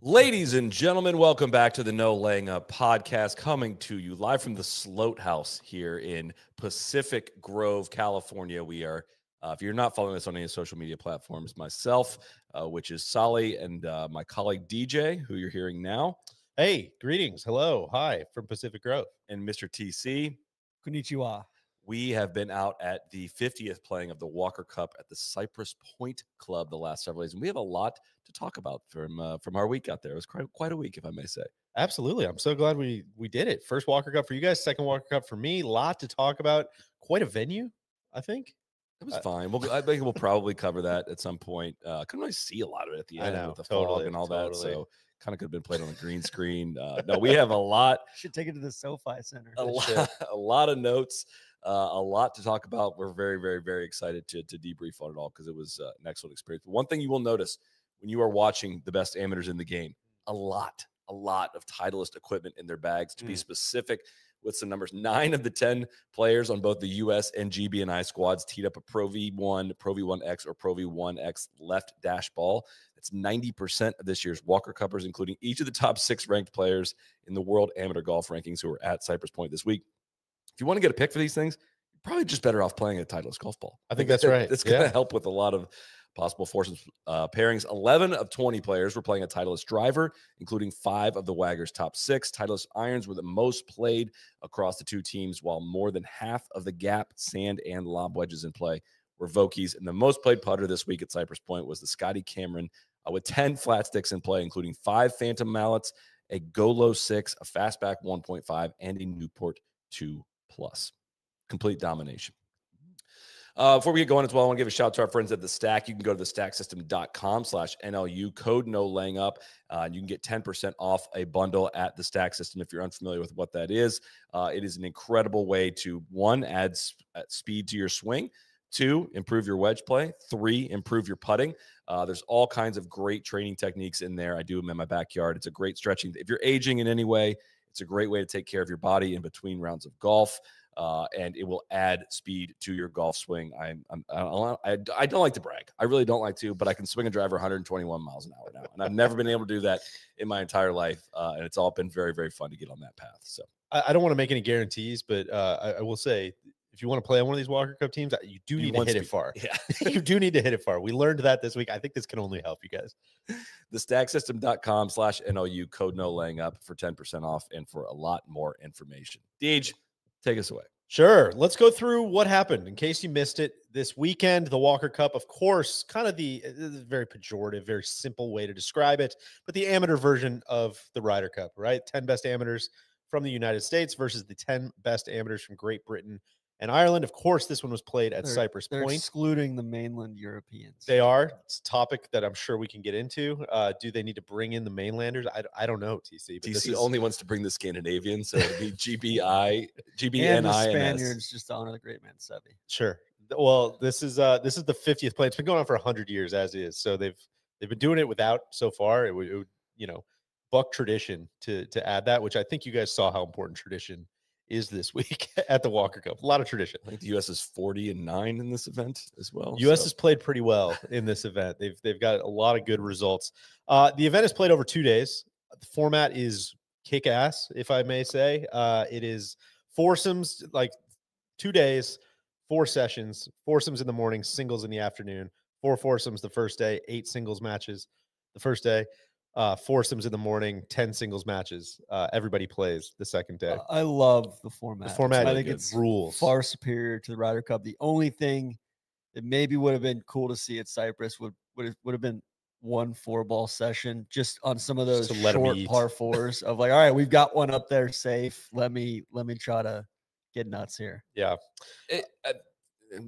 Ladies and gentlemen, welcome back to the No Laying Up podcast, coming to you live from the Sloat House here in Pacific Grove, California. We are, if you're not following us on any social media platforms, myself, which is Soly, and my colleague DJ, who you're hearing now. Hey, greetings. Hello. Hi from Pacific Grove. And Mr. TC. Konnichiwa. We have been out at the 50th playing of the Walker Cup at the Cypress Point Club the last several days, and we have a lot to talk about from our week out there. It was quite a week, if I may say. Absolutely. I'm so glad we did it. First Walker Cup for you guys, second Walker Cup for me. Lot to talk about. Quite a venue, I think. It was fine. I think we'll probably cover that at some point. Couldn't really see a lot of it at the end with the fog and all that, so kind of could have been played on the green screen. No, we have a lot. Should take it to the SoFi Center. A lot of notes. A lot to talk about. We're very, very, very excited to debrief on it all because it was an excellent experience. But one thing you will notice when you are watching the best amateurs in the game, a lot of Titleist equipment in their bags. To be specific with some numbers, 9 of the 10 players on both the US and GB&I squads teed up a Pro V1, Pro V1X, or Pro V1X left dash ball. That's 90% of this year's Walker Cuppers, including each of the top 6 ranked players in the World Amateur Golf Rankings who are at Cypress Point this week. If you want to get a pick for these things, you're probably just better off playing a Titleist golf ball. I think that's right. It's going to help with a lot of possible foursomes pairings. 11 of 20 players were playing a Titleist driver, including 5 of the Wagger's top 6. Titleist irons were the most played across the two teams, while more than half of the gap, sand, and lob wedges in play were Vokeys. And the most played putter this week at Cypress Point was the Scotty Cameron with 10 flat sticks in play, including 5 Phantom Mallets, a Golo 6, a Fastback 1.5, and a Newport 2+. Complete domination. Before we get going as well, I want to give a shout out to our friends at The Stack. You can go to thestacksystem.com/NLU, code no laying up. And you can get 10% off a bundle at The Stack System if you're unfamiliar with what that is. It is an incredible way to, 1, add speed to your swing, 2, improve your wedge play, 3, improve your putting. There's all kinds of great training techniques in there. I do them in my backyard. It's a great stretching. If you're aging in any way, it's a great way to take care of your body in between rounds of golf, and it will add speed to your golf swing. I don't like to brag. I really don't like to, but I can swing a driver 121 miles an hour now, and I've never been able to do that in my entire life, and it's all been very, very fun to get on that path. So I don't want to make any guarantees, but I will say, if you want to play on one of these Walker Cup teams, you do need to hit it far. Yeah, you do need to hit it far. We learned that this week. I think this can only help you guys. Thestacksystem.com/NLU, code no laying up for 10% off and for a lot more information. Deej, take us away. Sure. Let's go through what happened in case you missed it this weekend. The Walker Cup, of course, kind of the very pejorative, very simple way to describe it, but the amateur version of the Ryder Cup, right? 10 best amateurs from the United States versus the 10 best amateurs from Great Britain and Ireland. Of course, this one was played at Cypress Point. They're excluding the mainland Europeans. They are. It's a topic that I'm sure we can get into. Do they need to bring in the mainlanders? I don't know, TC. But TC only wants to bring the Scandinavians, so it'd be GB&I, and the Spaniards just to honor the great man Sevi. Sure. Well, this is the 50th play. It's been going on for 100 years as is. So they've been doing it without so far. It would buck tradition to add that, which I think you guys saw how important tradition is this week at the Walker Cup. A lot of tradition. I think the U.S. is 40-9 in this event as well. U.S. has played pretty well in this event. They've got a lot of good results. The event is played over 2 days. The format is kick-ass, if I may say. It is foursomes, like 2 days, 4 sessions, foursomes in the morning, singles in the afternoon, 4 foursomes the first day, 8 singles matches the first day. Foursomes in the morning, 10 singles matches. Everybody plays the second day. I love the format. The format, I think it's rules far superior to the Ryder Cup. The only thing that maybe would have been cool to see at Cypress would have been 1 4-ball session, just on some of those short par 4s of like, all right, we've got one up there safe. Let me try to get nuts here. Yeah.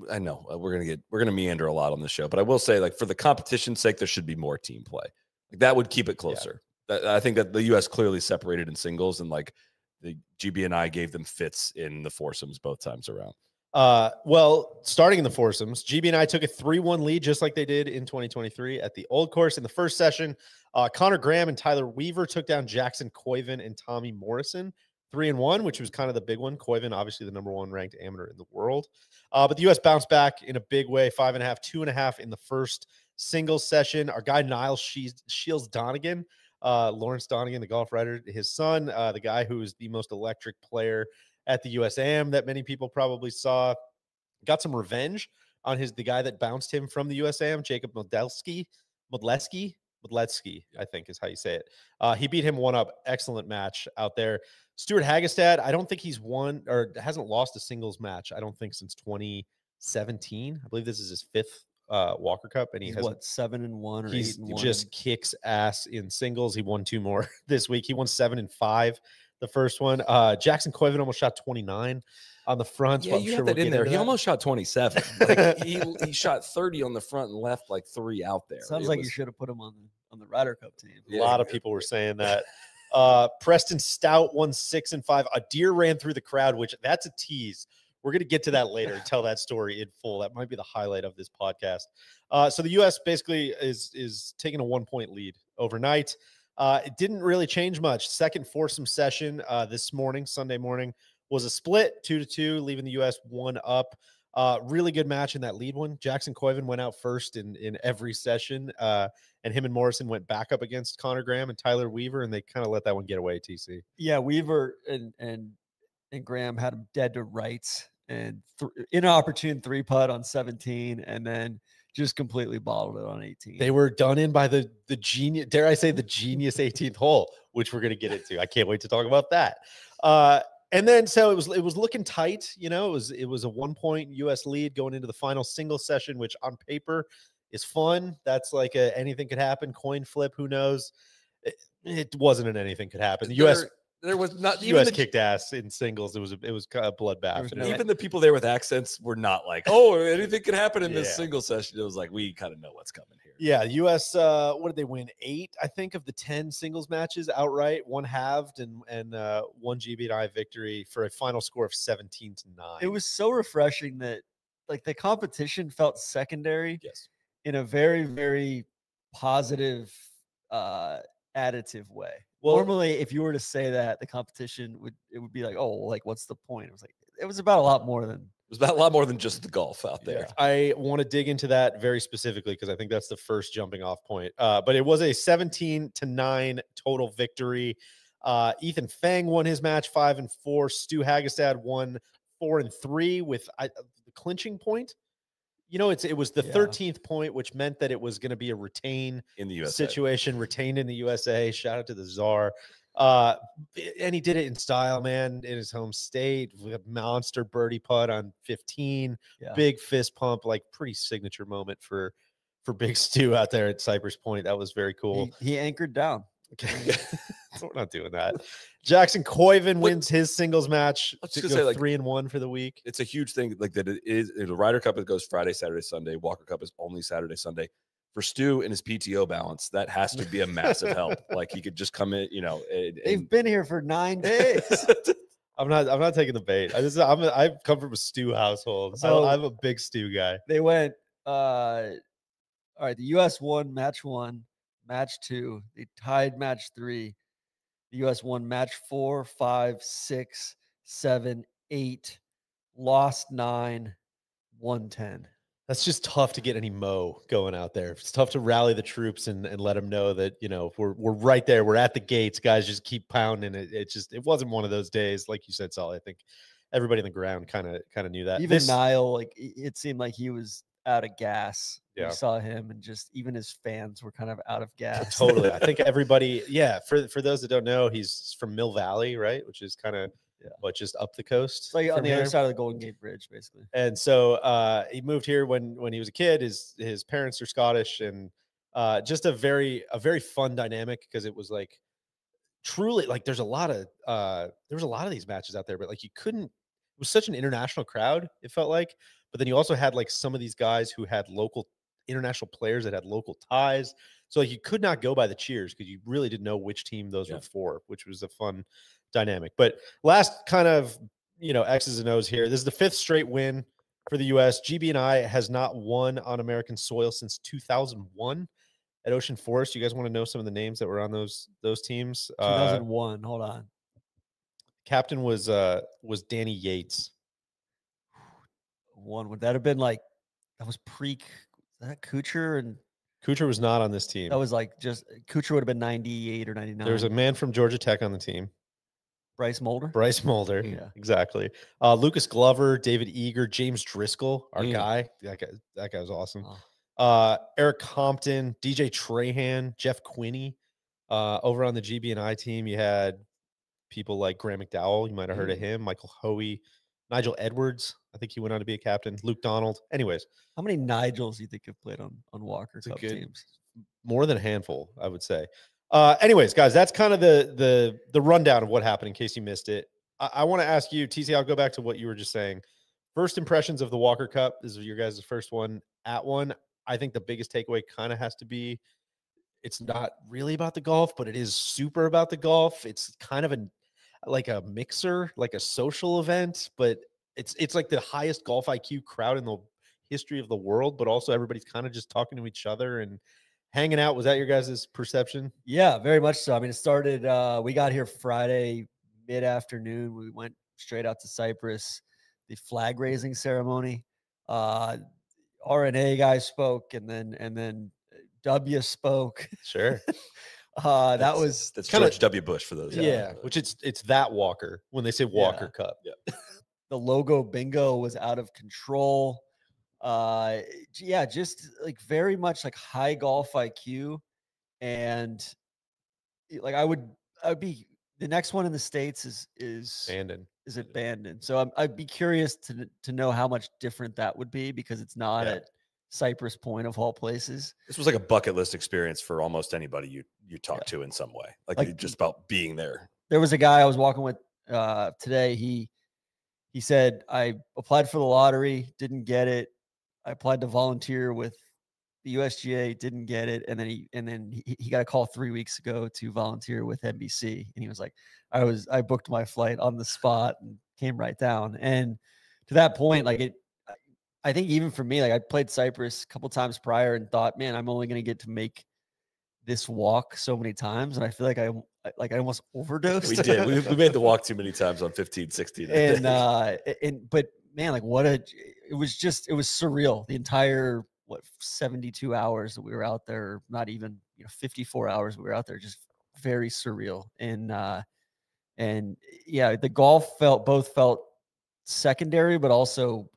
I know we're gonna meander a lot on this show, but I will say, like, for the competition's sake, there should be more team play. Like, that would keep it closer. Yeah. I think that the U.S. clearly separated in singles, and like the GB&I gave them fits in the foursomes both times around. Well, starting in the foursomes, GB&I took a 3-1 lead, just like they did in 2023 at the Old Course. In the first session, Connor Graham and Tyler Weaver took down Jackson Koivin and Tommy Morrison. 3-1, which was kind of the big one. Koivin, obviously the #1 ranked amateur in the world. But the U.S. bounced back in a big way, 5.5, 2.5 in the first singles session. Our guy, Niles Shields Donegan, Lawrence Donegan, the golf writer, his son, the guy who is the most electric player at the USAM that many people probably saw, got some revenge on the guy that bounced him from the USAM, Jacob Modleski, I think is how you say it. He beat him 1-up. Excellent match out there. Stuart Hagestad, I don't think he's won or hasn't lost a singles match, I don't think, since 2017. I believe this is his 5th Walker Cup, and he's what, 7-1 or 8-1? He's just kicks ass in singles. He won 2 more this week. He won 7-5 the first one. Jackson Coyven almost shot 29 on the front. Yeah, you have that in there. He almost shot 27. Like, he shot 30 on the front and left like 3 out there. Sounds like you should have put him on the Ryder Cup team. A lot of people were saying that. Preston Stout won 6-5. A deer ran through the crowd, which that's a tease. We're going to get to that later and tell that story in full. That might be the highlight of this podcast. So the U.S. basically is taking a 1-point lead overnight. It didn't really change much. Second foursome session this morning, Sunday morning, was a split 2-2, leaving the U.S. 1-up. Really good match in that lead one. Jackson Coyven went out first in every session, and him and Morrison went back up against Connor Graham and Tyler Weaver, and they kind of let that one get away, TC. Yeah, Weaver and Graham had him dead to rights, and inopportune 3-putt on 17, and then just completely bottled it on 18. They were done in by the genius, dare I say, the genius 18th hole, which we're going to get into. I can't wait to talk about that. And then so it was looking tight. You know, it was a 1-point U.S. lead going into the final single session, which on paper is fun. That's like anything could happen, coin flip. Who knows? It wasn't an anything could happen. The U.S. There was not the U.S. kicked ass in singles. It was kind of bloodbath. Even the people there with accents were not like, oh, anything could happen in this single session. It was like, we kind of know what's coming here. Yeah, U.S. What did they win? 8, I think, of the 10 singles matches outright. 1 halved and 1 GB&I victory for a final score of 17-9. It was so refreshing that like the competition felt secondary. Yes, in a very, very positive, additive way. Well, normally, if you were to say that, the competition would be like, oh, like what's the point? It was about a lot more than just the golf out there. Yeah. I want to dig into that very specifically because I think that's the first jumping off point. But it was a 17-9 total victory. Ethan Fang won his match 5-4. Stu Hagestad won 4-3 with the clinching point. You know, it was the 13th point, which meant that it was going to be a retain in the USA situation, retained in the USA. Shout out to the Czar. And he did it in style, man, in his home state with a monster birdie putt on 15. Yeah. Big fist pump, like pretty signature moment for Big Stu out there at Cypress Point. That was very cool. He anchored down. Okay. So we're not doing that. Jackson Coyven wins his singles match. Let's just say, like, 3-1 for the week. It's a huge thing, like that. It is the Ryder Cup. It goes Friday, Saturday, Sunday. Walker Cup is only Saturday, Sunday. For Stu and his PTO balance, that has to be a massive help. Like he could just come in, you know. They've been here for 9 days. I'm not taking the bait. I've come from a Stu household, so I'm a big Stu guy. They went. All right, the U.S. won match 1, match 2. They tied match 3. The U.S. won match 4, 5, 6, 7, 8, lost 9, won 10. That's just tough to get any mo going out there. It's tough to rally the troops and let them know that, you know, we're right there. We're at the gates, guys. Just keep pounding. It wasn't one of those days, like you said, Soly. I think everybody on the ground kind of knew that. Even Niall, like it seemed like he was out of gas. Yeah. We saw him, and just even his fans were kind of out of gas. Totally. I think everybody, for those that don't know, he's from Mill Valley, right? Which is kind of just up the coast. It's like on the other side of the Golden Gate Bridge, basically. And so he moved here when he was a kid. His parents are Scottish, and just a very fun dynamic because it was like truly like there was a lot of these matches out there, but like it was such an international crowd, it felt like. But then you also had like some of these guys who had local international players that had local ties. So like you could not go by the cheers because you really didn't know which team those were for, which was a fun dynamic. But last kind of, X's and O's here. This is the 5th straight win for the U.S. GB&I has not won on American soil since 2001 at Ocean Forest. You guys want to know some of the names that were on those teams? 2001. Hold on. Captain was Danny Yates. Would that have been like that was pre that Kuchar and Kuchar was not on this team. That was like Kuchar would have been 98 or 99. There was a man from Georgia Tech on the team. Bryce Mulder. Bryce Mulder. Yeah. Exactly. Lucas Glover, David Eager, James Driscoll, our guy. That guy was awesome. Eric Compton, DJ Trahan, Jeff Quinney. Over on the GB&I team, you had people like Graham McDowell. You might have heard of him. Michael Hoey, Nigel Edwards. I think he went on to be a captain. Luke Donald. Anyways. How many Nigels do you think have played on Walker Cup teams? More than a handful, I would say. Anyways, guys, that's kind of the rundown of what happened in case you missed it. I want to ask you, TC, I'll go back to what you were just saying. First impressions of the Walker Cup. This is your guys' first one at one. I think the biggest takeaway kind of has to be it's not really about the golf, but it is super about the golf. It's kind of like a mixer, like a social event, but it's like the highest golf IQ crowd in the history of the world, but also everybody's kind of just talking to each other and hanging out. Was that your guys' perception? Yeah, very much so. I mean, it started, we got here Friday mid-afternoon. We went straight out to Cypress, the flag raising ceremony. RNA guy spoke, and then W spoke. Sure. That's George W. Bush for those. Yeah, which it's that Walker when they say Walker Cup. Yeah. The logo bingo was out of control. Yeah, just like very much like high golf IQ, and like I'd be the next one in the States is Bandon. Is it Bandon? So I'd be curious to know how much different that would be because it's not at Cypress Point of all places. This was like a bucket list experience for almost anybody you talk to in some way. Like just about being there. There was a guy I was walking with today. He said, I applied for the lottery, didn't get it. I applied to volunteer with the USGA, didn't get it. And then he got a call 3 weeks ago to volunteer with NBC. And he was like, I booked my flight on the spot and came right down. And to that point, like I think even for me, like I played Cypress a couple times prior and thought, man, I'm only going to get to make this walk so many times. And I feel like I almost overdosed. We did. We made the walk too many times on 15, 16. But man, like it was surreal. The entire 72 hours that we were out there, not even 54 hours we were out there, just very surreal. And yeah, the golf felt secondary, but also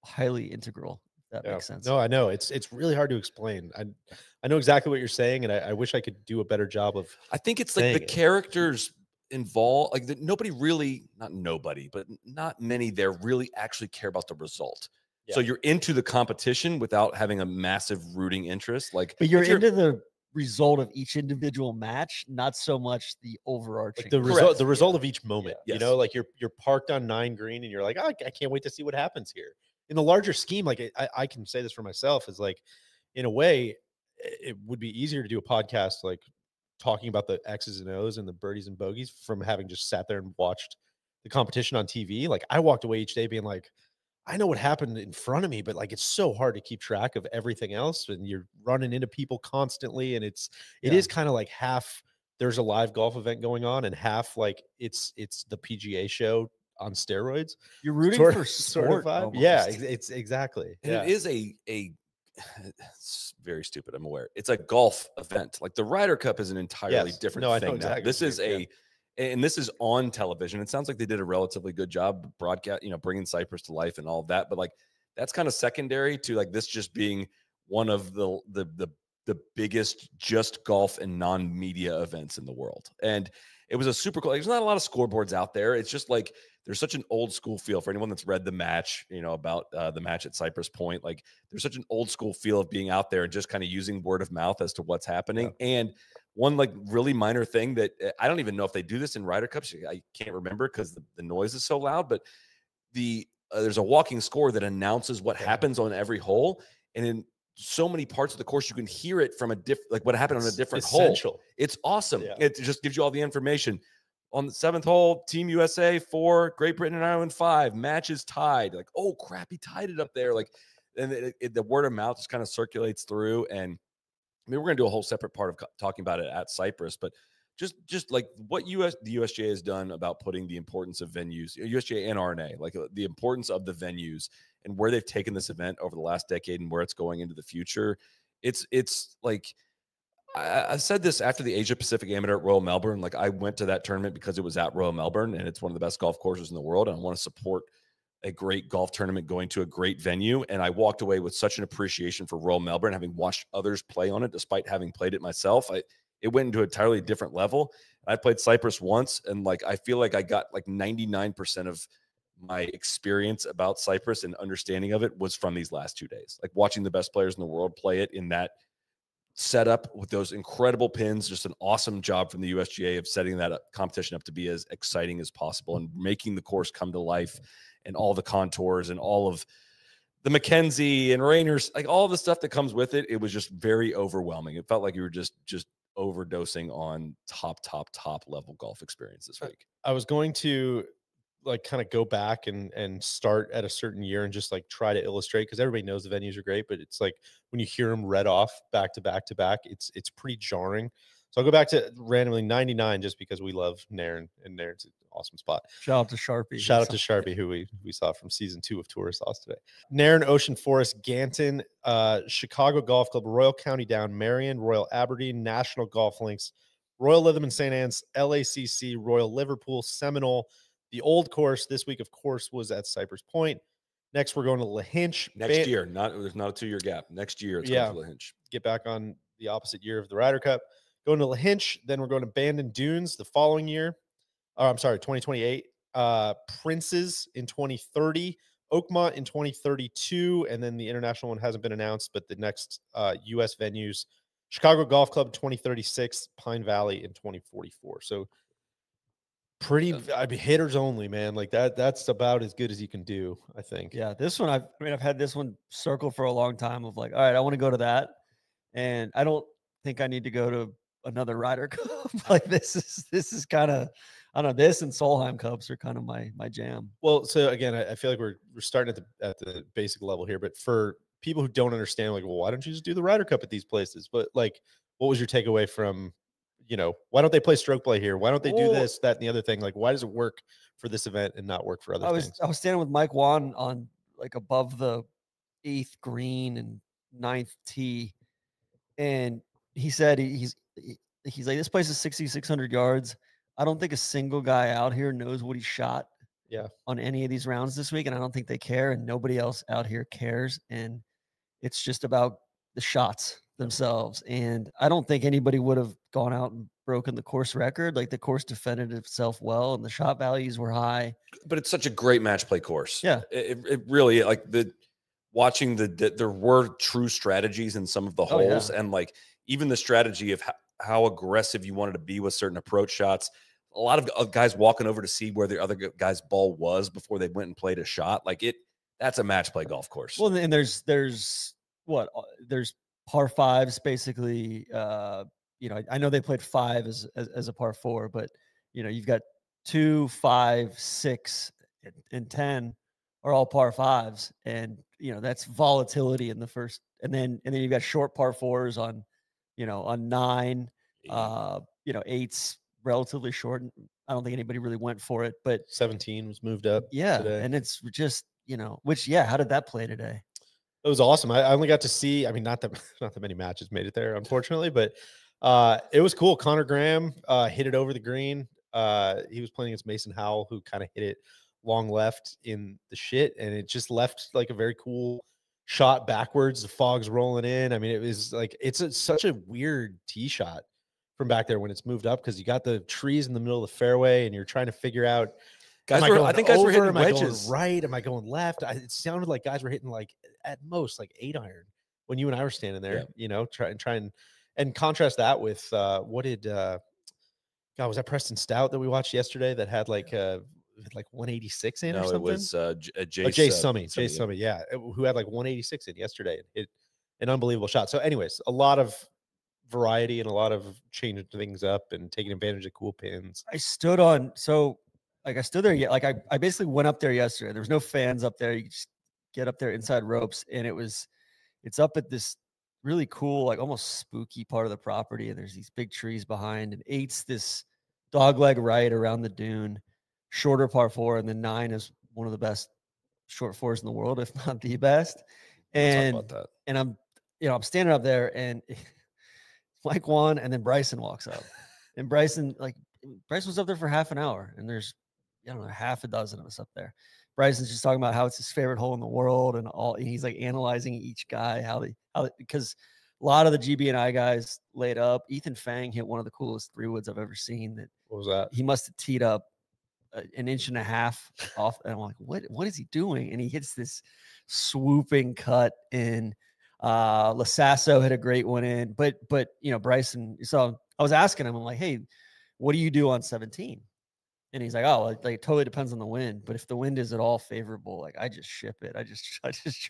highly integral. If that makes sense. No, I know it's really hard to explain. I know exactly what you're saying, and I wish I could do a better job of. I think it's like the characters involved, like nobody really, not nobody, but not many there really actually care about the result. Yeah. So you're into the competition without having a massive rooting interest. But you're into the result of each individual match, not so much the overarching. Like the result of each moment. Yes. Like you're parked on 9 green and you're like, oh, I can't wait to see what happens here. In the larger scheme, like I can say this for myself, is like, in a way, it would be easier to do a podcast like talking about the X's and O's and the birdies and bogeys from having just sat there and watched the competition on TV. Like I walked away each day being like, I know what happened in front of me, but like it's so hard to keep track of everything else, and you're running into people constantly, and it is kind of like half there's a live golf event going on, and half like it's the PGA show on steroids. You're rooting for sport. Yeah, it's exactly. And it is it's very stupid. I'm aware. It's a golf event. Like the Ryder Cup is an entirely different thing. Exactly. This is and this is on television. It sounds like they did a relatively good job broadcast, bringing Cypress to life and all of that. But like that's kind of secondary to like this just being one of the biggest just golf and non-media events in the world. And it was a super cool. There's not a lot of scoreboards out there. It's just like there's such an old school feel for anyone that's read the match, about the match at Cypress Point. Like there's such an old school feel of being out there and just kind of using word of mouth as to what's happening. Yeah. And one like really minor thing that I don't even know if they do this in Ryder Cups. I can't remember because the noise is so loud, but there's a walking score that announces what happens on every hole. And in so many parts of the course, you can hear it from like what happened on a different hole. It's awesome. Yeah. It just gives you all the information. On the 7th hole, Team USA 4, Great Britain and Ireland 5, matches tied. Like, oh crap, he tied it up there. Like, and the word of mouth just kind of circulates through. And I mean, we're going to do a whole separate part of talking about it at Cypress, but just like what the USGA has done about putting the importance of venues, USGA and RNA, like the importance of the venues and where they've taken this event over the last decade and where it's going into the future It's like I said this after the Asia Pacific Amateur at Royal Melbourne. Like, I went to that tournament because it was at Royal Melbourne, and it's one of the best golf courses in the world. And I want to support a great golf tournament going to a great venue. And I walked away with such an appreciation for Royal Melbourne, having watched others play on it, despite having played it myself. It went into an entirely different level. I played Cypress once, and like, I feel like I got like 99% of my experience about Cypress and understanding of it was from these last 2 days. Like, watching the best players in the world play it in that setup with those incredible pins. Just an awesome job from the USGA of setting that competition up to be as exciting as possible and making the course come to life, and all the contours and all of the Mackenzie and Rainers, like all the stuff that comes with it. It was just very overwhelming. It felt like you were just overdosing on top level golf experience this week. I was going to like kind of go back and start at a certain year and just like try to illustrate, because everybody knows the venues are great, but it's like when you hear them read off back to back to back, it's pretty jarring. So I'll go back to randomly 99 just because we love Nairn, and Nairn's an awesome spot. Shout out to Sharpie. Shout out to Sharpie, who we saw from season 2 of Tour Sauce today. Nairn, Ocean Forest, Ganton, Chicago Golf Club, Royal County Down, Marion, Royal Aberdeen, National Golf Links, Royal Lytham and St. Anne's, LACC, Royal Liverpool, Seminole. The old course this week, of course, was at Cypress Point. Next, we're going to Lahinch. Next year. There's not a 2-year gap. Next year, it's going to Lahinch. Get back on the opposite year of the Ryder Cup. Going to Lahinch. Then we're going to Bandon Dunes the following year. Oh, I'm sorry, 2028. Princes in 2030. Oakmont in 2032. And then the international one hasn't been announced, but the next U.S. venues, Chicago Golf Club 2036, Pine Valley in 2044. So pretty, I mean, hitters only, man. Like that's about as good as you can do, I think. Yeah, this one, I've had this one circled for a long time of like, all right, I want to go to that, and I don't think I need to go to another Ryder Cup. Like, this is kind of, I don't know, this and Solheim Cups are kind of my jam. Well, so again, I feel like we're starting at the basic level here, but for people who don't understand, like, well, why don't you just do the Ryder Cup at these places? But like, what was your takeaway from, why don't they play stroke play here? Why don't they do this, that, and the other thing? Like, why does it work for this event and not work for other things? I was standing with Mike Wan on like above the 8th green and 9th tee, and he said he's like, this place is 6,600 yards. I don't think a single guy out here knows what he shot on any of these rounds this week, and I don't think they care, and nobody else out here cares, and it's just about the shots themselves. And I don't think anybody would have gone out and broken the course record. Like, the course defended itself well, and the shot values were high. But it's such a great match play course. Yeah, it really, like, watching there were true strategies in some of the holes, and like even the strategy of how aggressive you wanted to be with certain approach shots. A lot of guys walking over to see where the other guy's ball was before they went and played a shot. Like, that's a match play golf course. Well, and there's par fives basically. I know they played 5 as a par 4, but you've got 2, 5, 6, and 10 are all par 5s, and that's volatility in the first, and then you've got short par 4s on 9, 8's relatively short. I don't think anybody really went for it, but 17 was moved up. Yeah, today. and it's just how did that play today? It was awesome. I only got to see, I mean, not that many matches made it there, unfortunately, but it was cool. Connor Graham hit it over the green. He was playing against Mason Howell, who kind of hit it long left in the shit, and it just left like a very cool shot backwards. The fog's rolling in. I mean, it was like, such a weird tee shot from back there when it's moved up, because you got the trees in the middle of the fairway and you're trying to figure out, I think guys were hitting wedges. Am I going right? Am I going left? It sounded like guys were hitting like at most like 8-iron when you and I were standing there, try and contrast that with what did was that Preston Stout that we watched yesterday that had like 186 in or something? It was Jay Summey, yeah, who had like 186 in yesterday. It an unbelievable shot. So anyways, a lot of variety and a lot of changing things up and taking advantage of cool pins. I stood there. Yeah, like I basically went up there yesterday. There was no fans up there. You just get up there inside ropes, and it's up at this really cool, like almost spooky part of the property, and there's these big trees behind, and 8's this dogleg right around the dune, shorter par 4, and then 9 is one of the best short 4s in the world, if not the best. And talk about that. And I'm standing up there and Mike won, and then Bryson walks up, and Bryson was up there for half an hour, and there's, I don't know, half a dozen of us up there. Bryson's just talking about how it's his favorite hole in the world, and he's like analyzing each guy, because a lot of the GB&I guys laid up. Ethan Fang hit one of the coolest 3-woods I've ever seen. What was that? He must have teed up an inch and a half off, and I'm like, what is he doing? And he hits this swooping cut in. Lasasso hit a great one in, but Bryson. So I was asking him, I'm like, hey, what do you do on 17? And he's like, oh, it totally depends on the wind. But if the wind is at all favorable, like I just ship it. I just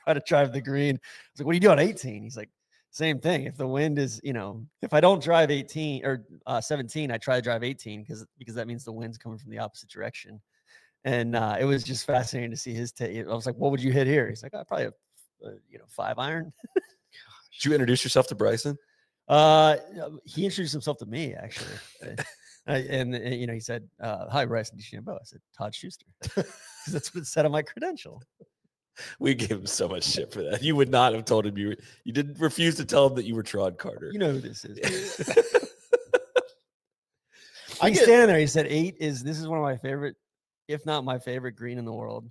try to drive the green. I was like, what do you do on 18? He's like, same thing. If the wind is, if I don't drive 18 or 17, I try to drive 18 because that means the wind's coming from the opposite direction. And it was just fascinating to see his take. I was like, what would you hit here? He's like, probably a 5-iron. Did you introduce yourself to Bryson? He introduced himself to me, actually. And he said, hi, Bryson DeChambeau. I said, Todd Schuster. Because that's what it said on my credential. We gave him so much shit for that. You would not have told him you didn't refuse to tell him that you were Tron Carter. You know who this is. He's standing there. He said, this is one of my favorite, if not my favorite green in the world.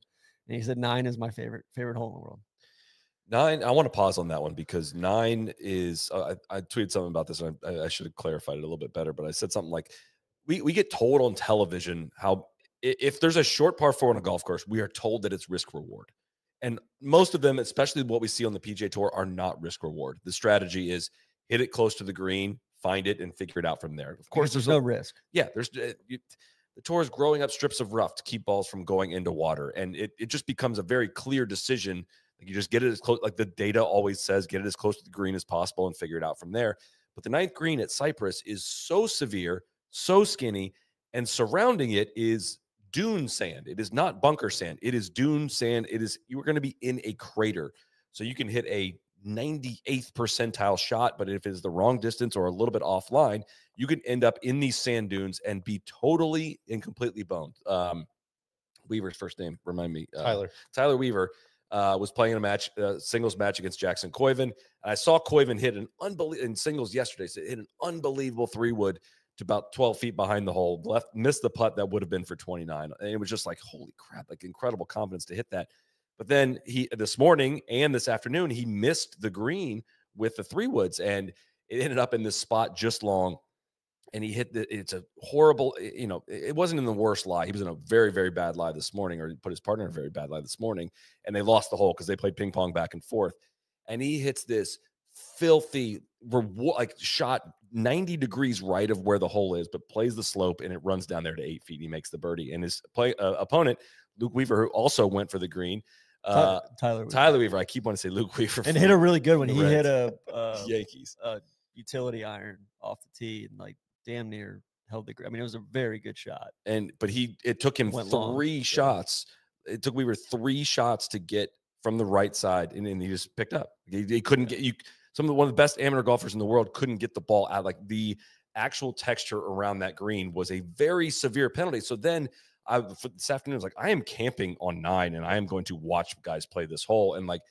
And he said 9 is my favorite hole in the world. 9, I want to pause on that one because 9 is, I tweeted something about this, and I should have clarified it a little bit better, but I said something like, we get told on television how if there's a short par 4 on a golf course, we are told that it's risk reward. And most of them, especially what we see on the PGA Tour, are not risk reward. The strategy is hit it close to the green, find it, and figure it out from there. Of course, there's no risk. Yeah, the tour is growing up strips of rough to keep balls from going into water, and it just becomes a very clear decision. Like you just get it as close, like the data always says, get it as close to the green as possible and figure it out from there. But the 9th green at Cypress is so severe, so skinny, and surrounding it is dune sand. It is not bunker sand. It is dune sand. You are going to be in a crater. So you can hit a 98th percentile shot, but if it is the wrong distance or a little bit offline, you can end up in these sand dunes and be totally and completely boned. Weaver's first name, remind me. Tyler Weaver was playing a singles match against Jackson Koiven. And I saw Koiven hit in singles yesterday. So hit an unbelievable 3-wood to about 12 feet behind the hole, missed the putt that would have been for 29. And it was just like, holy crap, like incredible confidence to hit that. But then this morning and this afternoon, he missed the green with the 3-woods, and it ended up in this spot just long. And he hit it's a horrible, it wasn't in the worst lie. He was in a very, very bad lie this morning, or he put his partner in a very bad lie this morning, and they lost the hole because they played ping pong back and forth. And he hits this filthy shot 90 degrees right of where the hole is, but plays the slope, and it runs down there to 8 feet. He makes the birdie, and his opponent, Luke Weaver, who also went for the green, Tyler Weaver. I keep wanting to say Luke Weaver, and hit a really good one. He hit a Yankees utility iron off the tee and like damn near held the. I mean, it was a very good shot. But it took him 3 shots. It took Weaver 3 shots to get from the right side, and he just picked up. He couldn't get you. One of the best amateur golfers in the world couldn't get the ball out. Like the actual texture around that green was a very severe penalty. So then this afternoon, I was like, I am camping on 9, and I am going to watch guys play this hole. And like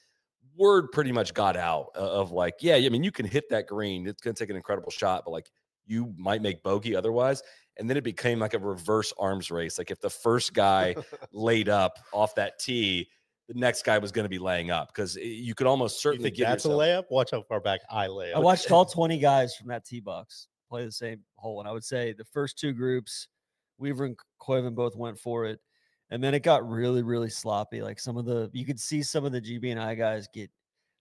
word pretty much got out of like, yeah, I mean, you can hit that green. It's going to take an incredible shot, but like you might make bogey otherwise. And then it became like a reverse arms race. Like if the first guy laid up off that tee, the next guy was going to be laying up, because you could almost certainly get that's a layup. Watch how far back I lay up. I watched all 20 guys from that tee box play the same hole, and I would say the first 2 groups, Weaver and Koiven both went for it, and then it got really, really sloppy. Like you could see some of the GB&I guys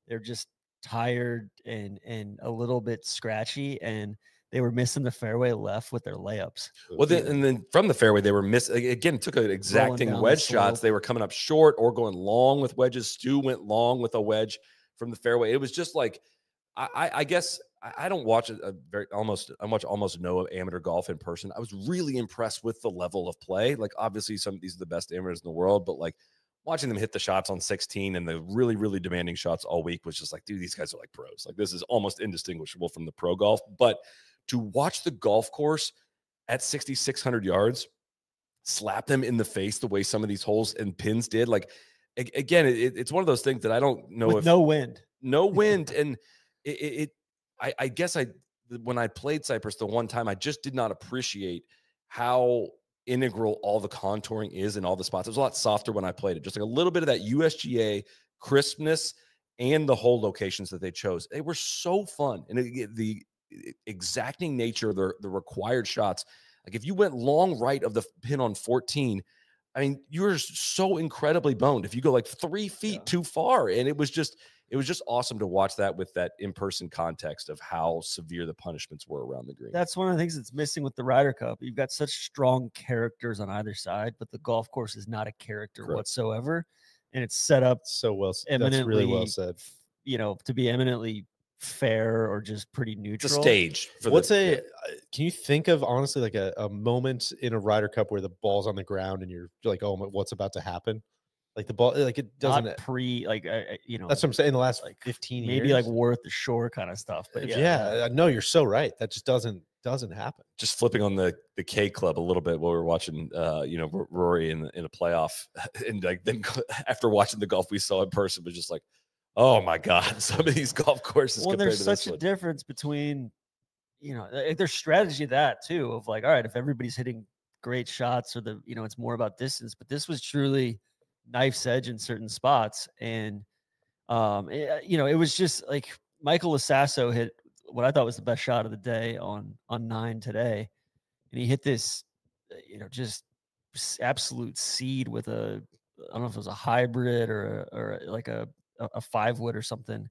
they're just tired and a little bit scratchy, and they were missing the fairway left with their layups. Well, then from the fairway, they were missing. Again, took an exacting wedge shots. They were coming up short or going long with wedges. Stu went long with a wedge from the fairway. It was just like, I guess I don't watch I watch almost no amateur golf in person. I was really impressed with the level of play. Like obviously these are the best amateurs in the world, but like watching them hit the shots on 16 and the really, really demanding shots all week was just like, dude, these guys are like pros. Like this is almost indistinguishable from the pro golf. But to watch the golf course at 6,600 yards slap them in the face the way some of these holes and pins did, like again, it's one of those things that I don't know with no wind. And I guess when I played Cypress the one time, I just did not appreciate how integral all the contouring is in all the spots. It was a lot softer when I played it, just like a little bit of that USGA crispness and the hole locations that they chose. They were so fun. And the exacting nature of the required shots. Like if you went long right of the pin on 14, I mean, you're so incredibly boned if you go like 3 feet too far. And it was just awesome to watch that with that in-person context of how severe the punishments were around the green. That's one of the things that's missing with the Ryder Cup. You've got such strong characters on either side, but the golf course is not a character whatsoever. And it's set up so well. That's really well said. You know, to be eminently fair or just pretty neutral. It's a stage. Can you think of honestly like a moment in a Ryder Cup where the ball's on the ground and you're like, oh, what's about to happen? Like the ball, like it doesn't that's what I'm saying. In the last like 15 years, maybe like Worth the Shore kind of stuff. But no, you're so right. That just doesn't happen. Just flipping on the K Club a little bit while we were watching, Rory in a playoff, and like then after watching the golf we saw in person, was just like, oh my God, some of these golf courses. Well, there's such a difference between, there's strategy to that too, of like, all right, if everybody's hitting great shots or it's more about distance, but this was truly knife's edge in certain spots. And, it was just like Michael Lasasso hit what I thought was the best shot of the day on 9 today. And he hit this, just absolute seed with I don't know if it was a hybrid or like a 5-wood or something.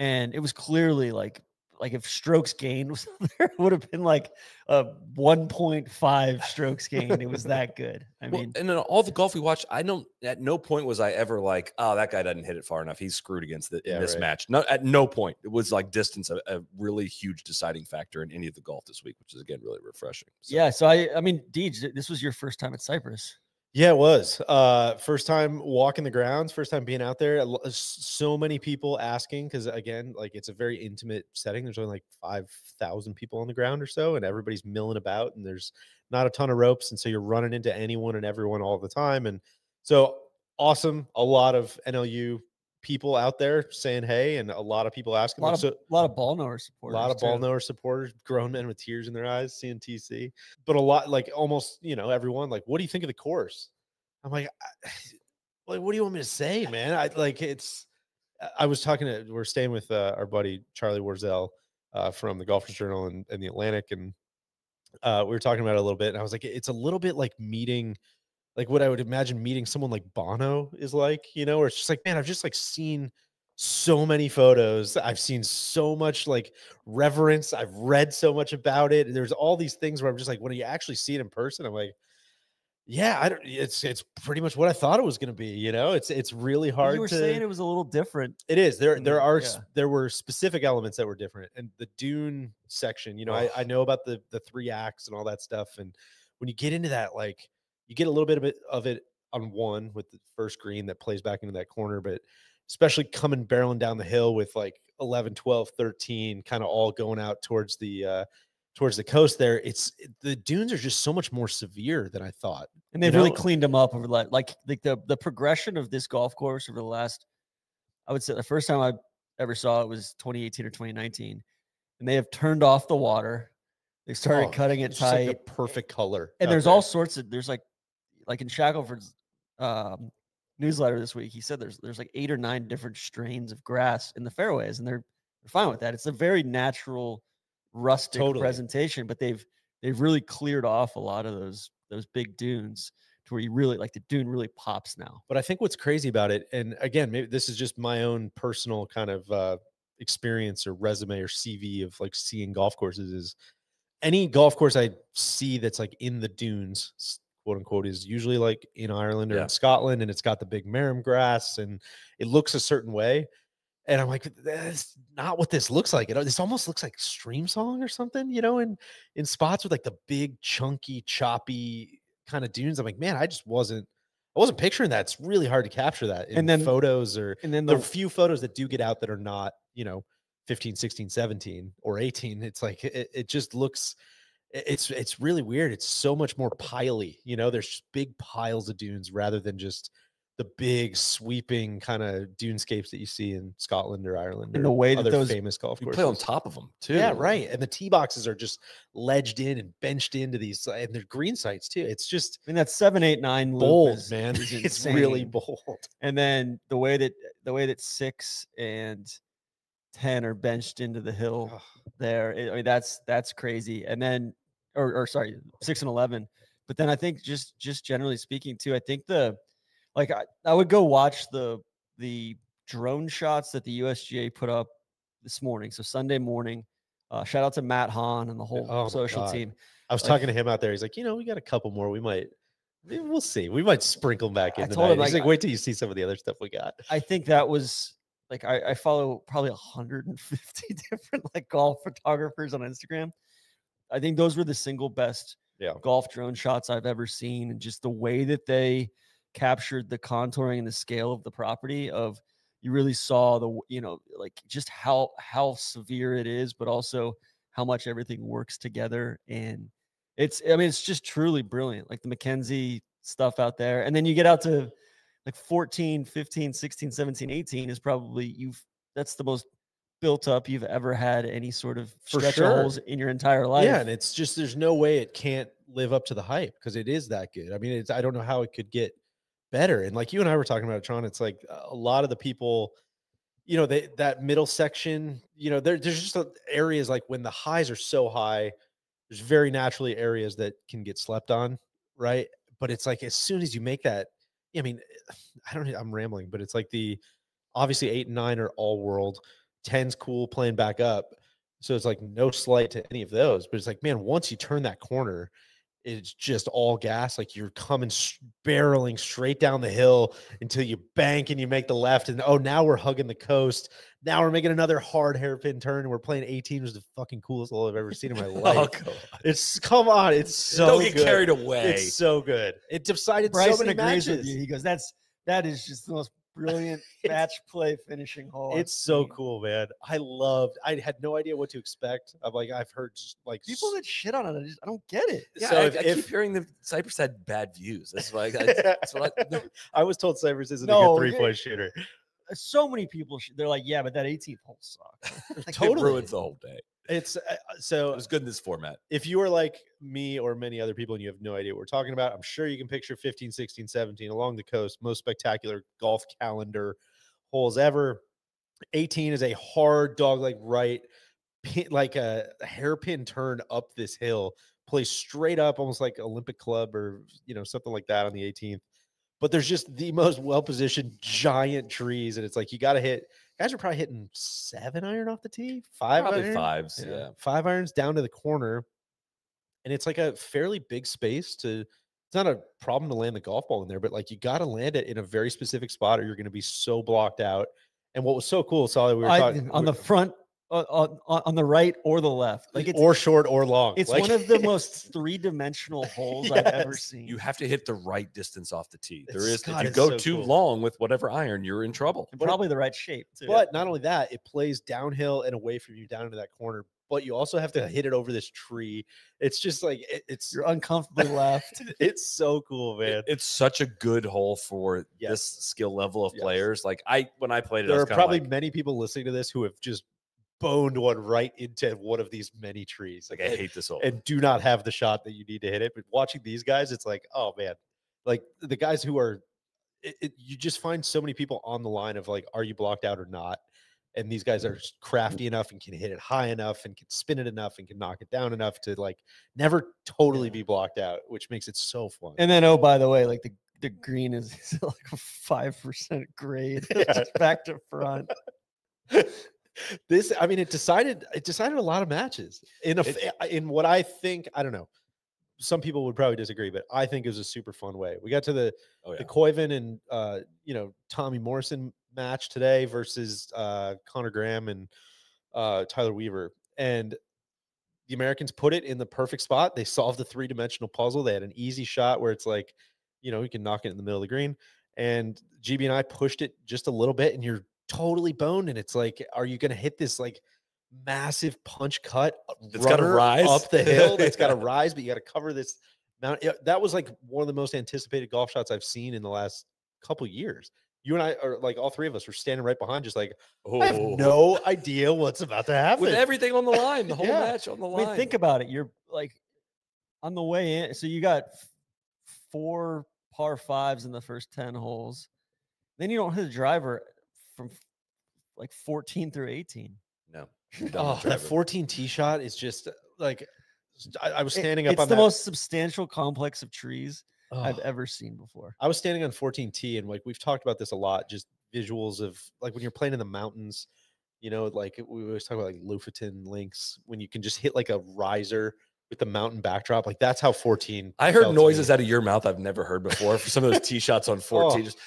And it was clearly like if strokes gained was there, it would have been like a 1.5 strokes gained. It was that good. And in all the golf we watched, at no point was I ever like, oh, that guy doesn't hit it far enough. He's screwed against in this match. No, at no point. It was like distance, a really huge deciding factor in any of the golf this week, which is again really refreshing. So. Yeah. So I mean, Deej, this was your first time at Cypress. Yeah, it was. First time walking the grounds, first time being out there. So many people asking because, again, like it's a very intimate setting. There's only like 5,000 people on the ground or so, and everybody's milling about, and there's not a ton of ropes, and so you're running into anyone and everyone all the time. And so awesome. A lot of NLU people out there saying hey, and a lot of people asking. A lot of ball knower supporters. A lot of ball knower supporters, grown men with tears in their eyes seeing TC. But a lot, like almost, everyone, like, what do you think of the course? I'm like, what do you want me to say, man? I was we're staying with our buddy Charlie Warzel from the Golfers Journal and the Atlantic, and we were talking about it a little bit. And I was like, it's a little bit like meeting. Like what I would imagine meeting someone like Bono is like, where it's just like, man, I've just like seen so many photos. I've seen so much like reverence. I've read so much about it. There's all these things where I'm just like, when you actually see it in person, I'm like, yeah, it's pretty much what I thought it was going to be. It's really hard. You were saying it was a little different. It is. There were specific elements that were different. And the dune section, I know about the 3 acts and all that stuff. And when you get into that, like, you get a little bit of it on one with the first green that plays back into that corner, but especially coming barreling down the hill with like 11, 12, 13, kind of all going out towards the coast there. The dunes are just so much more severe than I thought. And they've really cleaned them up over like the progression of this golf course over the last, I would say the first time I ever saw it was 2018 or 2019. And they have turned off the water. They started cutting it tight. Like the perfect color. And there's all sorts of, there's like in Shackelford's newsletter this week, he said there's like 8 or 9 different strains of grass in the fairways, and they're fine with that. It's a very natural rustic presentation, but they've really cleared off a lot of those big dunes to where you really like the dune really pops now. But I think what's crazy about it, and again, maybe this is just my own personal kind of experience or resume or CV of like seeing golf courses, is any golf course I see that's like in the dunes, quote unquote, is usually like in Ireland or in Scotland, and it's got the big marram grass and it looks a certain way. And I'm like, that's not what this looks like. This almost looks like Stream Song or something, in spots with like the big, chunky, choppy kind of dunes. I'm like, man, I wasn't picturing that. It's really hard to capture that in photos, and then the few photos that do get out that are not, 15, 16, 17 or 18. It's like, it just looks, it's really weird. It's so much more piley, there's big piles of dunes rather than just the big sweeping kind of dunescapes that you see in Scotland or Ireland, and the way that other those famous golf courses. You play on top of them too. Yeah, right. And the tee boxes are just ledged in and benched into these, and they're green sites too. It's just, I mean, that 7, 8, 9 loop bold, is, man. is It's really bold. And then the way that 6 and 10 are benched into the hill there. I mean, that's crazy. And then, or sorry, 6 and 11. But then I think just generally speaking too, I think I would go watch the drone shots that the USGA put up this morning. So Sunday morning, shout out to Matt Hahn and the whole social team. I was talking to him out there. He's like, we got a couple more. We'll see. We might sprinkle them back in. I told him, he's like, wait till you see some of the other stuff we got. I think that was like, I follow probably 150 different golf photographers on Instagram. I think those were the single best golf drone shots I've ever seen. And just the way that they captured the contouring and the scale of the property you really saw just how severe it is, but also how much everything works together. And it's just truly brilliant. Like the Mackenzie stuff out there. And then you get out to 14, 15, 16, 17, 18 is probably that's the most built up you've ever had any sort of stretch of holes in your entire life. Yeah, and it's just, there's no way it can't live up to the hype because it is that good. I mean, I don't know how it could get better. And like you and I were talking about, Tron, it's like a lot of the people, that middle section, there's just areas like when the highs are so high, there's very naturally areas that can get slept on, right? But it's like as soon as you make that, I mean, I'm rambling, but it's like obviously 8 and 9 are all world. 10's cool playing back up. So it's like no slight to any of those, but it's like, man, once you turn that corner, it's just all gas. Like you're coming barreling straight down the hill until you bank and you make the left. And now we're hugging the coast. Now we're making another hard hairpin turn and we're playing 18, which is the fucking coolest hole I've ever seen in my life. Come on. It's so Don't get good. Carried away. It's so good. It decided Bryson so many agrees matches. with you. He goes, that is just the most brilliant match play finishing hole. It's so cool, man. I had no idea what to expect. I've heard people that shit on it. I don't get it. Yeah, so I keep hearing that Cypress had bad views. That's why I was told Cypress isn't a good 3-point shooter. So many people, they're like, yeah, but that 18th hole sucks. Totally ruins the whole day. It's it was good in this format. If you are like me or many other people and you have no idea what we're talking about, I'm sure you can picture 15, 16, 17 along the coast, most spectacular golf calendar holes ever. 18 is a hard dogleg right, like a hairpin turn up this hill, plays straight up, almost like Olympic Club or something like that on the 18th. But there's just the most well-positioned giant trees, and it's like you got to hit. Guys are probably hitting 7 iron off the tee, 5 probably iron? 5s, yeah. 5 irons down to the corner, and it's like a fairly big space to. It's not a problem to land the golf ball in there, but like you got to land it in a very specific spot, or you're going to be so blocked out. And what was so cool, Soly, we were talking on the front. On the right or the left, or short or long. It's one of the most 3-dimensional holes I've ever seen. You have to hit the right distance off the tee. If you go too long with whatever iron, you're in trouble. And probably the right shape too. But not only that, it plays downhill and away from you down into that corner. But you also have to hit it over this tree. It's just like you're uncomfortably left. It's so cool, man. It's such a good hole for this skill level of players. Like when I played it, there are probably many people listening to this who have just boned one right into one of these many trees. Like I hate this hole and do not have the shot that you need to hit it. But watching these guys, it's like, oh man, like the guys who are, you just find so many people on the line of like, are you blocked out or not? And these guys are crafty enough and can hit it high enough and can spin it enough and can knock it down enough to like never totally be blocked out, which makes it so fun. And then, oh, by the way, like the green is like a 5% grade back to front. It decided a lot of matches in what I think, I don't know. Some people would probably disagree, but I think it was a super fun way. We got to the Koiven and Tommy Morrison match today versus Connor Graham and Tyler Weaver, and the Americans put it in the perfect spot. They solved the 3-dimensional puzzle. They had an easy shot where it's like, you can knock it in the middle of the green, and GB&I pushed it just a little bit, and you're totally boned. And it's like, are you going to hit this like massive punch cut? It's got to rise up the hill. It's got to rise, but you got to cover this mountain. That was like one of the most anticipated golf shots I've seen in the last couple years. You and I are like, all three of us were standing right behind, just like, Oh. I have no idea what's about to happen. With everything on the line, the whole Yeah. match on the line. I mean, think about it. You're like on the way in. So you got 4 par 5s in the first 10 holes. Then you don't hit a driver from like 14 through 18. No. That 14 tee shot is just like, I was standing up on the most substantial complex of trees I've ever seen before. I was standing on 14T, and like we've talked about this a lot, just visuals of like when you're playing in the mountains, you know, like we always talk about like Lofoten links, when you can just hit like a riser with the mountain backdrop. Like that's how 14. I heard noises out of your mouth I've never heard before for some of those tee shots on 14. Just,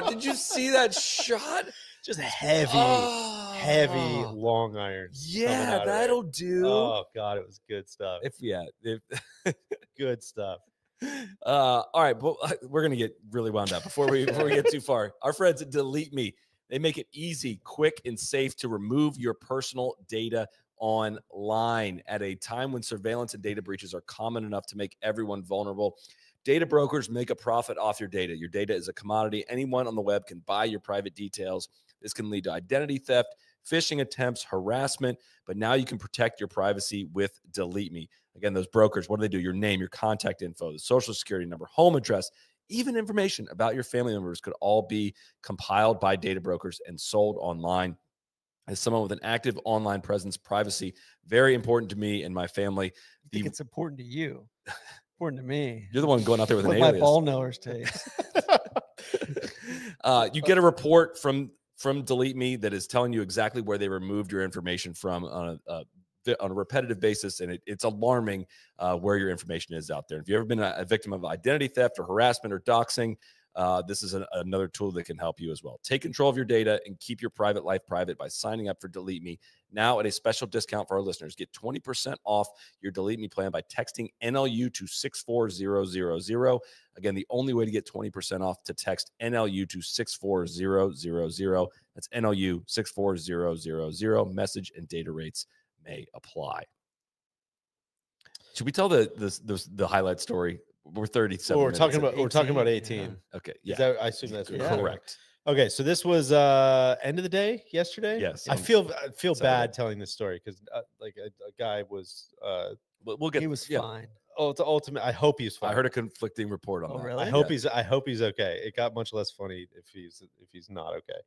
did you see that shot? Just heavy long irons. Yeah, that'll do. Oh God, it was good stuff. Good stuff. All right, but we're gonna get really wound up before we get too far. Our friends at Delete Me, they make it easy, quick, and safe to remove your personal data online at a time when surveillance and data breaches are common enough to make everyone vulnerable. Data brokers make a profit off your data. Your data is a commodity. Anyone on the web can buy your private details. This can lead to identity theft, phishing attempts, harassment, but now you can protect your privacy with Delete Me. Again, those brokers, what do they do? Your name, your contact info, the social security number, home address, even information about your family members could all be compiled by data brokers and sold online. As someone with an active online presence, privacy, very important to me and my family. I think it's important to you. Important to me. You're the one going out there with an alias. My ball knowers takes. You get a report from Delete Me that is telling you exactly where they removed your information from on a repetitive basis, and it's alarming where your information is out there. If you've ever been a victim of identity theft or harassment or doxing, this is another tool that can help you as well. Take control of your data and keep your private life private by signing up for Delete Me. Now at a special discount for our listeners, get 20% off your Delete Me plan by texting NLU to 64000. Again, the only way to get 20% off to text NLU to 64000. That's NLU 64000. Message and data rates may apply. Should we tell the highlight story? We're 37. We're talking about 18. Yeah. Okay. Yeah. I assume that's correct. Okay, so this was end of the day yesterday. Yes. I feel bad telling this story because like a guy was we'll get. He was fine. Oh, it's ultimate. I hope he's fine. I heard a conflicting report on that. Really? I hope he's okay. It got much less funny if he's not okay.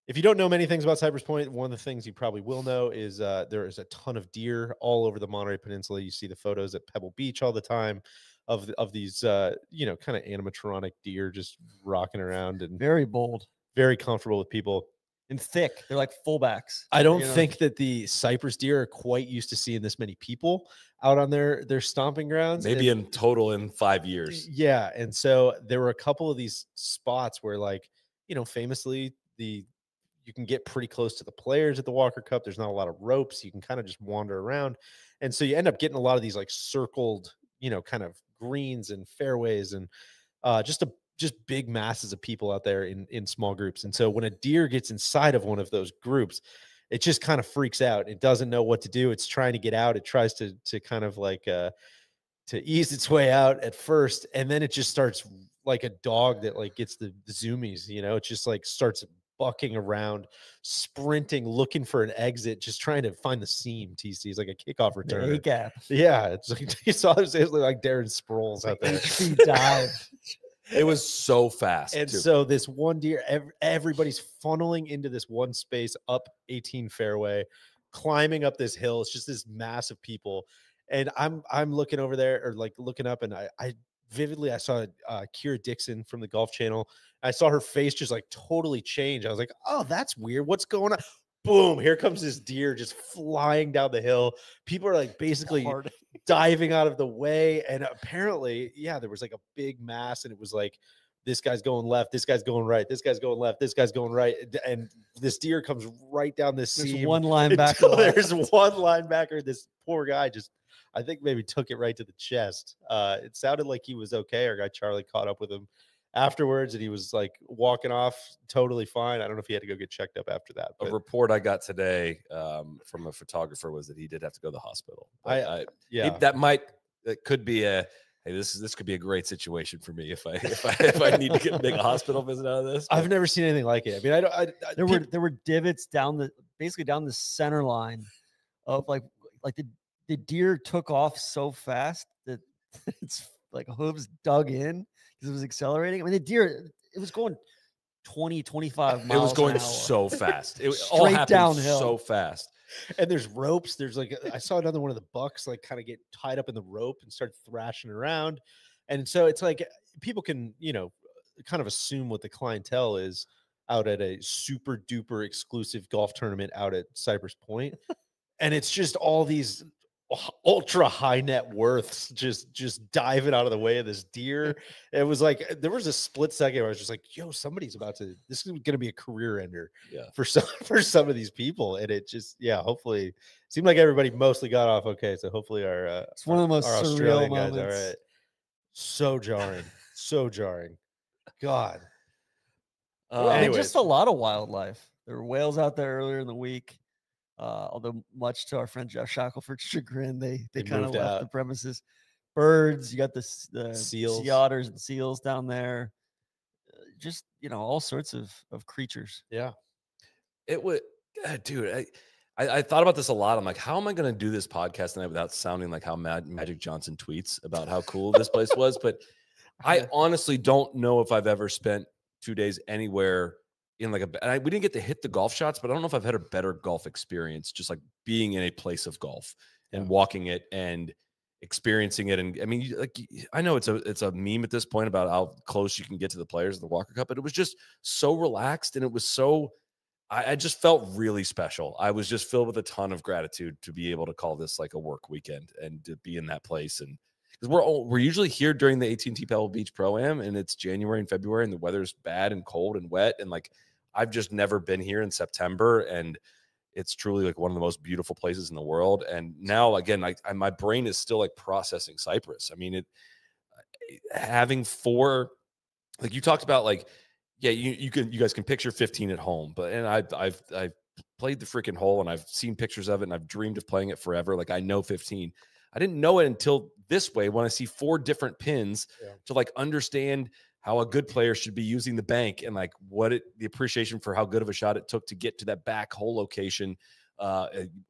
If you don't know many things about Cypress Point, one of the things you probably will know is there is a ton of deer all over the Monterey Peninsula. You see the photos at Pebble Beach all the time of these kind of animatronic deer just rocking around and very bold, very comfortable with people. And thick. They're like fullbacks. I don't think that the Cypress deer are quite used to seeing this many people out on their stomping grounds. Maybe in total in 5 years. Yeah. And so there were a couple of these spots where, like, famously you can get pretty close to the players at the Walker Cup. There's not a lot of ropes. You can kind of just wander around. And so you end up getting a lot of these like circled, kind of greens and fairways and just big masses of people out there in small groups. And so when a deer gets inside of one of those groups, it just kind of freaks out. It doesn't know what to do. It's trying to get out. It tries to kind of like to ease its way out at first. And then it just starts like a dog that like gets the zoomies, it just like starts bucking around, sprinting, looking for an exit, just trying to find the seam. TC is like a kickoff return. The gap. Yeah, it's like you saw this like Darren Sproles out there. Dive. It was so fast. And so this one deer, everybody's funneling into this one space up 18 fairway, climbing up this hill. It's just this mass of people. And I'm looking over there, or like looking up, and I vividly I saw Kira Dixon from the Golf Channel. I saw her face just like totally change. I was like, oh, that's weird. What's going on? Boom, here comes this deer just flying down the hill. People are like basically diving out of the way. And apparently, yeah, there was like a big mass, and it was like, this guy's going left, this guy's going right, this guy's going left, this guy's going right. And this deer comes right down this seam. There's one linebacker. There's one linebacker. This poor guy just, I think, maybe took it right to the chest. It sounded like he was okay. Our guy Charlie caught up with him afterwards, and he was like walking off totally fine. I don't know if he had to go get checked up after that. A report I got today from a photographer was that he did have to go to the hospital. That could be hey, this could be a great situation for me if I need to make a hospital visit out of this. I've never seen anything like it. I mean, there were divots basically down the center line of like the deer took off so fast that it's like hooves dug in because it was accelerating. I mean, the deer, it was going 20, 25 miles. It was going an hour. So fast. It Straight all happened downhill. so fast. And there's ropes. There's like, I saw another one of the bucks like kind of get tied up in the rope and start thrashing around. And so it's like people can, you know, kind of assume what the clientele is out at a super duper exclusive golf tournament out at Cypress Point. And it's just all these ultra high net worths just diving out of the way of this deer. It was like there was a split second where I was just like, yo, somebody's about to, this is gonna be a career ender for some of these people. And it just, yeah, hopefully seemed like everybody mostly got off okay. So hopefully it's one of the most surreal moments. All right. So jarring. So jarring. God. And just a lot of wildlife. There were whales out there earlier in the week. Although much to our friend Jeff Shackelford's chagrin, they kind of left the premises. Birds, you got the seals, sea otters and seals down there. Just, you know, all sorts of creatures. Yeah. It would, dude, I thought about this a lot. I'm like, how am I going to do this podcast tonight without sounding like how Magic Johnson tweets about how cool this place was? But I honestly don't know if I've ever spent 2 days anywhere in like we didn't get to hit the golf shots, but I don't know if I've had a better golf experience, just like being in a place of golf and walking it and experiencing it. And I mean, like, I know it's a meme at this point about how close you can get to the players of the Walker Cup, but it was just so relaxed. And it was so, I just felt really special. I was just filled with a ton of gratitude to be able to call this like a work weekend and to be in that place. And because we're usually here during the AT&T Pebble Beach Pro-Am, and it's January and February, and the weather's bad and cold and wet, and like I've just never been here in September, and it's truly like one of the most beautiful places in the world. And now again, my brain is still like processing Cypress. I mean, having 4, like you talked about, like, yeah, you guys can picture 15 at home, but I've played the freaking hole, and I've seen pictures of it, and I've dreamed of playing it forever. Like I know 15. I didn't know it until this way when I see 4 different pins to like understand how a good player should be using the bank and like the appreciation for how good of a shot it took to get to that back hole location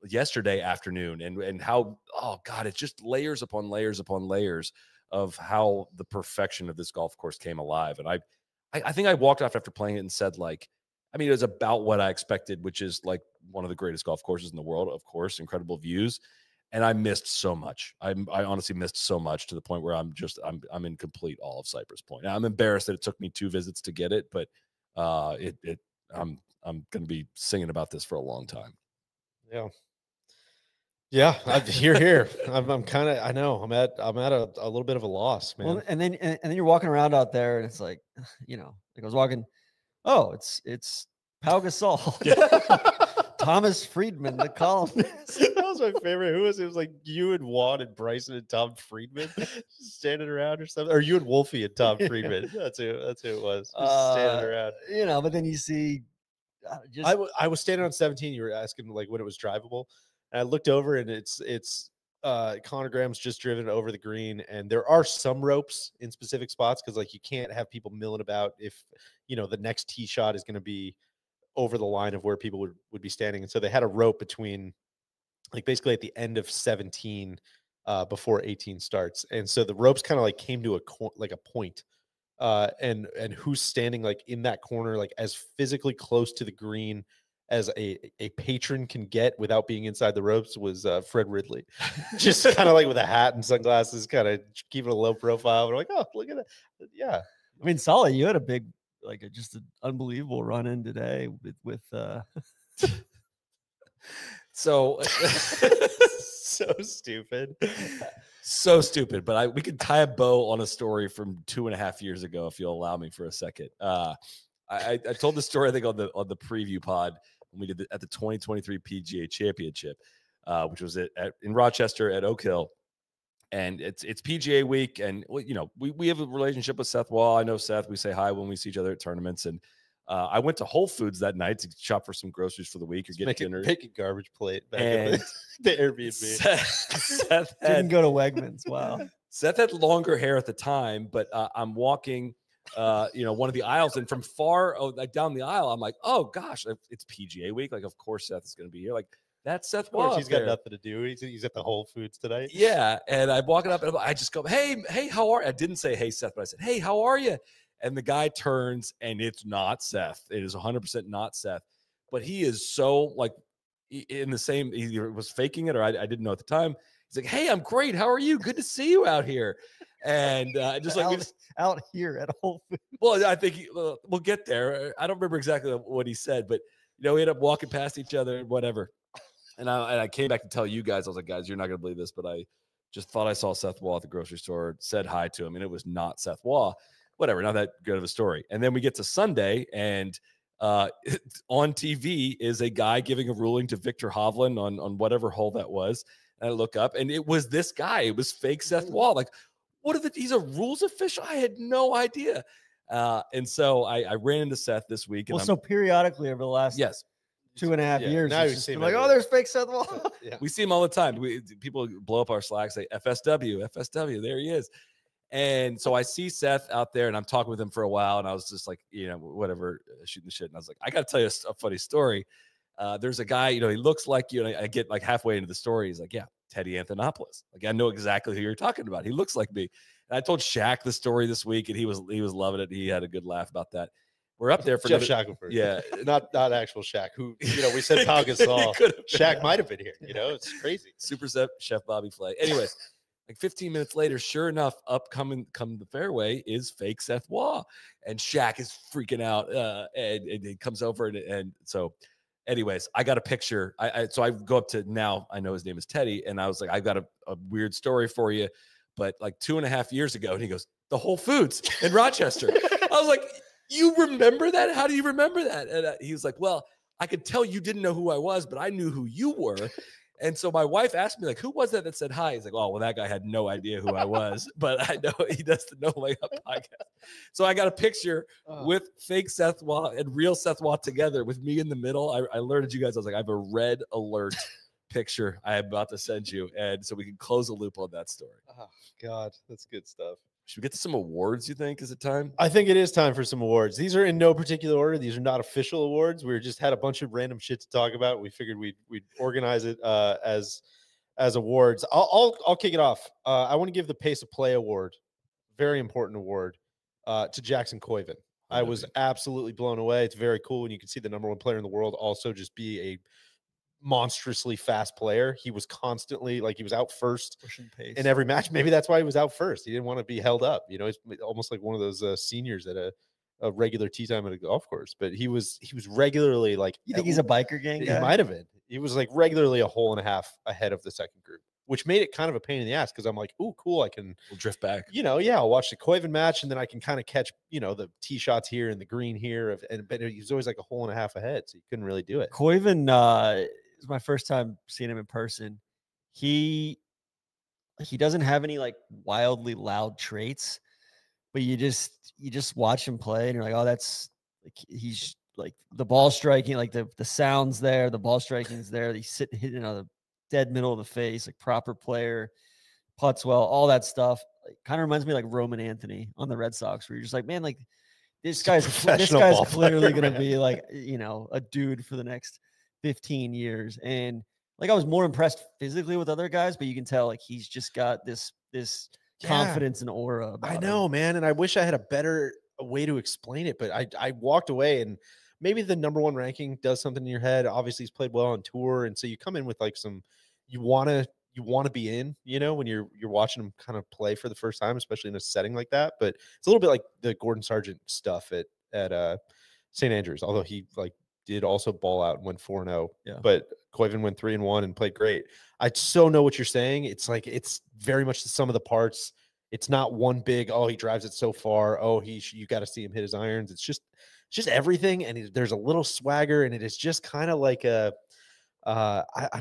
yesterday afternoon, and how, oh God, it's just layers upon layers upon layers of how the perfection of this golf course came alive. And I think I walked off after playing it and said, like, I mean, it was about what I expected, which is like one of the greatest golf courses in the world, of course, incredible views. And I missed so much. I honestly missed so much to the point where I'm in complete awe of Cypress Point. Now, I'm embarrassed that it took me 2 visits to get it, but I'm going to be singing about this for a long time. Yeah. Here. I'm kind of, I know I'm at a little bit of a loss, man. Well, and then you're walking around out there, and it's like, you know, like I was walking. Oh, it's Pau Gasol. Thomas Friedman, the columnist. That was my favorite. Who was it? It was like you and Juan and Bryson and Tom Friedman just standing around or something. Or you and Wolfie and Tom Friedman. That's who it was. Just standing around. You know, but then you see I was standing on 17. You were asking like when it was drivable. And I looked over, and it's Connor Graham's just driven over the green, and there are some ropes in specific spots because like you can't have people milling about if, you know, the next tee shot is going to be over the line of where people would be standing. And so they had a rope between like basically at the end of 17 before 18 starts. And so the ropes kind of like came to a point and who's standing like in that corner, like as physically close to the green as a patron can get without being inside the ropes was Fred Ridley. Just kind of like with a hat and sunglasses, kind of keeping a low profile. We're like, oh, look at that. Yeah. I mean, Soly, you had a big, just an unbelievable run in today with so stupid. So stupid, but we could tie a bow on a story from 2.5 years ago if you'll allow me for a second. I told the story, I think, on the preview pod when we did at the 2023 PGA Championship, which was in Rochester at Oak Hill. And it's PGA week, and you know we have a relationship with Seth Wall. I know Seth. We say hi when we see each other at tournaments. And I went to Whole Foods that night to shop for some groceries for the week or get dinner. Make a garbage plate back at the Airbnb. Seth didn't go to Wegmans. Wow. Seth had longer hair at the time, but I'm walking, one of the aisles, and from far like down the aisle, I'm like, oh gosh, it's PGA week. Like, of course Seth is going to be here. Like, that's Seth Waugh. Of course, he's got nothing to do. He's at the Whole Foods tonight. Yeah, and I'm walking up, and I just go, hey, how are you? I didn't say, hey, Seth, but I said, hey, how are you? And the guy turns, and it's not Seth. It is 100% not Seth. But he is so, like, in the same, he was faking it, or I didn't know at the time. He's like, hey, I'm great. How are you? Good to see you out here. And just like out here at Whole Foods. Well, I think we'll get there. I don't remember exactly what he said, but we ended up walking past each other and whatever. And I came back to tell you guys, I was like, guys, you're not going to believe this, but I just thought I saw Seth Waugh at the grocery store, said hi to him, and it was not Seth Waugh. Whatever, not that good of a story. And then we get to Sunday, and on TV is a guy giving a ruling to Victor Hovland on whatever hole that was. And I look up, and it was this guy. It was fake Seth Waugh. Like, he's a rules official? I had no idea. And so I ran into Seth this week. And so periodically over the last 2.5 years, now you see like, oh, there's fake Seth Waugh. Yeah. We see him all the time. People blow up our Slack, say FSW, there he is. And so I see Seth out there, and I'm talking with him for a while, and I was just like, whatever, shooting the shit. And I was like, I got to tell you a funny story. There's a guy, he looks like you, and I get like halfway into the story. He's like, yeah, Teddy Anthonopoulos. Like, I know exactly who you're talking about. He looks like me. And I told Shaq the story this week, and he was loving it. He had a good laugh about that. We're up there for Jeff Shackelford. Yeah, not actual Shaq. Who we said Pau Gasol. Shaq might have been here. It's crazy. Super Chef Bobby Flay. Anyways, like 15 minutes later, sure enough, come the fairway is fake Seth Waugh, and Shaq is freaking out. And he comes over and so. Anyways, I got a picture. So I go up to, now I know his name is Teddy, and I was like, I got a weird story for you, but like 2.5 years ago, and he goes, the Whole Foods in Rochester. I was like, you remember that? How do you remember that? And he was like, well, I could tell you didn't know who I was, but I knew who you were. And so my wife asked me, like, who was that said hi? He's like, oh, well, that guy had no idea who I was, but I know he does the No Layup podcast. So I got a picture with fake Seth Waugh and real Seth Waugh together with me in the middle. I alerted you guys. I was like, I have a red alert picture I am about to send you. And so we can close the loop on that story. Oh, God, that's good stuff. Should we get to some awards, you think? Is it time? I think it is time for some awards. These are in no particular order. These are not official awards. We just had a bunch of random shit to talk about. We figured we'd organize it as awards. I'll kick it off. I want to give the Pace of Play award, very important award, to Jackson Koivin. I was absolutely blown away. It's very cool when you can see the #1 player in the world also just be a monstrously fast player. He was constantly, like, he was out first pushing pace in every match. Maybe that's why he was out first. He didn't want to be held up. He's almost like one of those seniors at a regular tee time at a golf course. But he was regularly, like, you think he's a biker gang guy? He might have been. He was like regularly a hole and a half ahead of the second group, which made it kind of a pain in the ass, because I'm like, oh, cool, we'll drift back. I'll watch the Koivin match, and then I can kind of catch, the tee shots here and the green here. But he was always like a hole and a half ahead, so you couldn't really do it. Koivin, it was my first time seeing him in person. He doesn't have any like wildly loud traits, but you just watch him play, and you're like, oh, that's like, he's like, the ball striking, like the sounds there, the ball striking's there. He's hitting the dead middle of the face, like proper player, putts well, all that stuff. Like, kind of reminds me like Roman Anthony on the Red Sox, where you're just like, man, like this guy's clearly going to be like, a dude for the next 15 years. And like, I was more impressed physically with other guys, but you can tell like he's just got this confidence and aura about I know, man. And I wish I had a better way to explain it, but I walked away, and maybe the #1 ranking does something in your head. Obviously he's played well on tour, and so you come in with like some, you want to be in, when you're watching him kind of play for the first time, especially in a setting like that. But it's a little bit like the Gordon Sargent stuff at St. Andrews, although he like did also ball out and went 4-0. Yeah. But Koivin went 3-1 and played great. I so know what you're saying. It's like, it's very much the sum of the parts. It's not one big, oh, he drives it so far. Oh, you got to see him hit his irons. It's just everything. And there's a little swagger, and it is just kind of like I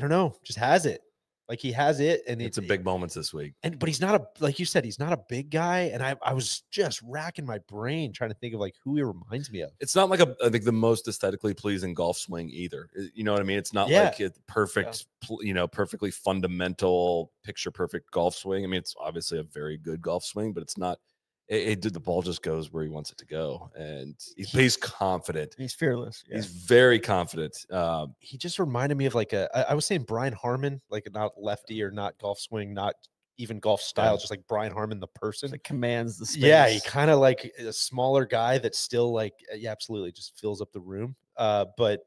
don't know, just has it. Like he has it, and it's a big moments this week. But he's not like you said, he's not a big guy. And I was just racking my brain trying to think of like who he reminds me of. It's not like I think the most aesthetically pleasing golf swing either. You know what I mean? It's not like a perfect, perfectly fundamental, picture perfect golf swing. I mean, it's obviously a very good golf swing, but it's not. The ball just goes where he wants it to go, and he's confident. He's fearless. Yeah. He's very confident. He just reminded me of like I was saying Brian Harmon, like not lefty or not golf swing, not even golf style, just like Brian Harmon, the person that commands the space. Yeah, he kind of like a smaller guy that still like, absolutely just fills up the room. But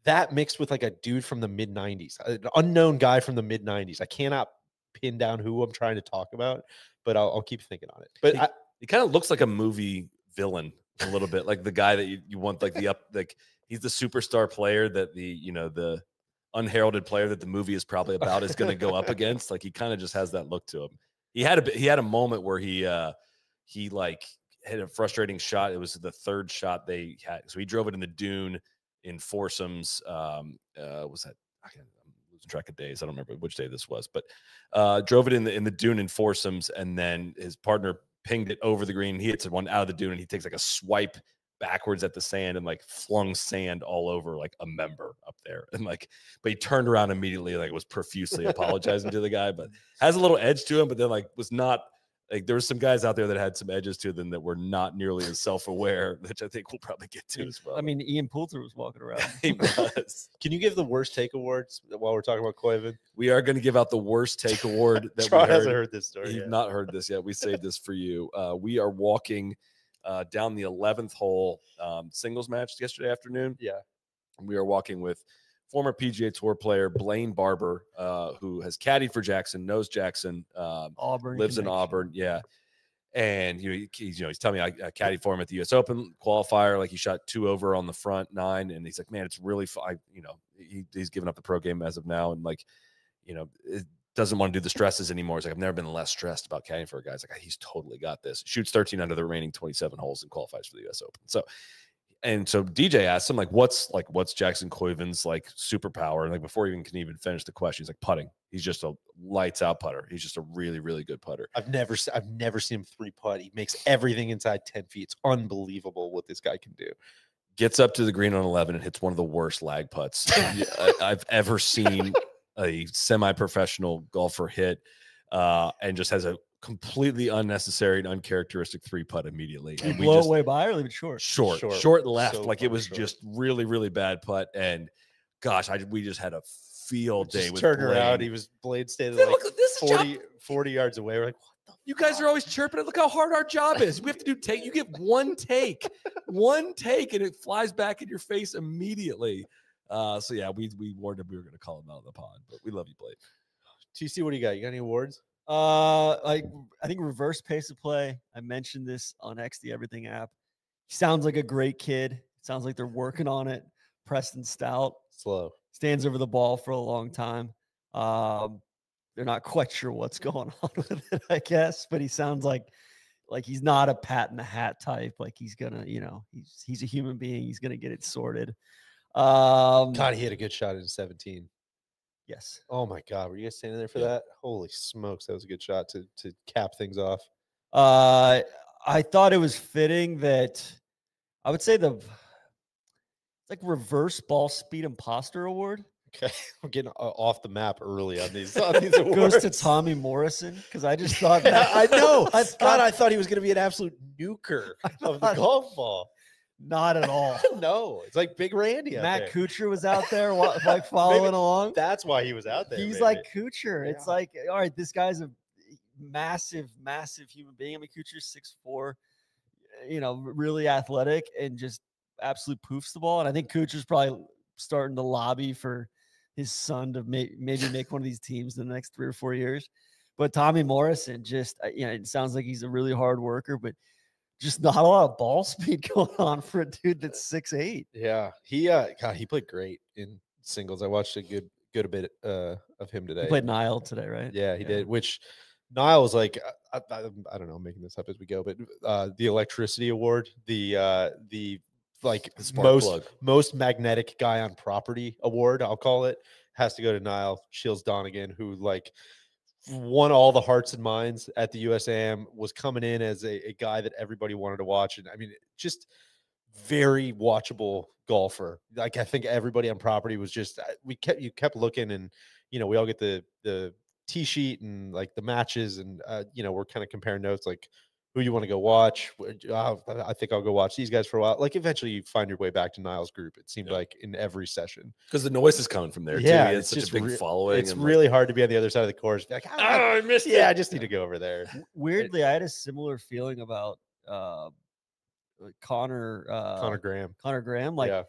that mixed with like a dude from the mid 90s, an unknown guy from the mid 90s. I cannot pin down who I'm trying to talk about, but I'll keep thinking on it. But he kind of looks like a movie villain a little bit, like the guy that you want, like he's the superstar player that the unheralded player that the movie is probably about is going to go up against. Like he kind of just has that look to him. He had a moment where he like hit a frustrating shot. It was the third shot they had, so he drove it in the dune in foursomes. Was that? I'm losing track of days. I don't remember which day this was, but drove it in the dune in foursomes, and then his partner pinged it over the green. He hits one out of the dune, and he takes like a swipe backwards at the sand and like flung sand all over like a member up there. And like, but he turned around immediately, like was profusely apologizing to the guy, but has a little edge to him, but then like was not like, there were some guys out there that had some edges to them that were not nearly as self-aware, which I think we'll probably get to as well. I mean, Ian Poulter was walking around. He was. Can you give the worst take awards while we're talking about Koivu? We are going to give out the worst take award. That Tron hasn't heard this story. You've not heard this yet. We saved this for you. We are walking down the 11th hole singles match yesterday afternoon. Yeah. And we are walking with former PGA Tour player Blaine Barber, who has caddied for Jackson, knows Jackson, Auburn, lives in Auburn. Yeah. And he's telling me I caddied for him at the US Open qualifier. Like he shot 2 over on the front 9. And he's like, man, it's really fun. He's given up the pro game as of now. And like, it doesn't want to do the stresses anymore. He's like, I've never been less stressed about caddying for a guy. He's like, he's totally got this. Shoots 13 under the remaining 27 holes and qualifies for the US Open. So DJ asked him, like, what's Jackson Koivu's like superpower? And like before he can even finish the question, he's like, putting. He's just a lights out putter. He's just a really, really good putter. I've never seen him 3-putt. He makes everything inside 10 feet. It's unbelievable what this guy can do. Gets up to the green on 11 and hits one of the worst lag putts I've ever seen a semi-professional golfer hit, and just has a completely unnecessary and uncharacteristic 3-putt immediately. And we blow away by or leave it short? Short left. So like it was just really, really bad putt. And gosh, we just had a field day with turned Blaine. Around. Blade stayed like 40 yards away. We're like, what the You guys are always chirping it. Look how hard our job is. We have to do take. You get one take, and it flies back in your face immediately. So yeah, we warned him we were going to call him out of the pod, but we love you, Blade. TC, what do you got? You got any awards? I think reverse pace of play. I mentioned this on X, the Everything app. He sounds like a great kid. Sounds like they're working on it. Preston Stout. Slow. Stands over the ball for a long time. They're not quite sure what's going on with it, I guess, but he sounds like he's not a pat in the hat type. Like he's gonna, he's a human being. He's gonna get it sorted. God, he had a good shot in 17. Yes. Oh my God, were you guys standing there for that? Holy smokes, that was a good shot to cap things off. I thought it was fitting that I would say it's like reverse ball speed imposter award. Okay, I'm getting off the map early on these. Goes to Tommy Morrison because I just thought that I know. I thought he was going to be an absolute nuker of the golf ball. Not at all. No, it's like Big Randy. Matt Kuchar was out there like following along. That's why he was out there. He's like Kuchar. Yeah. It's like, all right, this guy's a massive human being. I mean, Kuchar's 6'4", really athletic and just absolute poofs the ball. And I think Kuchar's probably starting to lobby for his son to maybe make one of these teams in the next 3 or 4 years. But Tommy Morrison just, it sounds like he's a really hard worker, but just not a lot of ball speed going on for a dude that's 6'8". Yeah, he played great in singles. I watched a good bit of him today. He played Nile today, right? Yeah, he did. Which Nile was like, I don't know, I'm making this up as we go, but the electricity award, the most magnetic guy on property award, I'll call it, has to go to Niall Shields Donegan, who like won all the hearts and minds at the USAM, was coming in as a guy that everybody wanted to watch. And I mean, just very watchable golfer. Like I think everybody on property was just you kept looking, and we all get the tee sheet and like the matches, and we're kind of comparing notes like who you want to go watch. I think I'll go watch these guys for a while. Like eventually you find your way back to Niall's group. It seemed like in every session, because the noise is coming from there. Yeah, too. It's such a big following. It's really hard to be on the other side of the course. Like, I missed it. I just need to go over there. Weirdly, I had a similar feeling about Connor Graham, like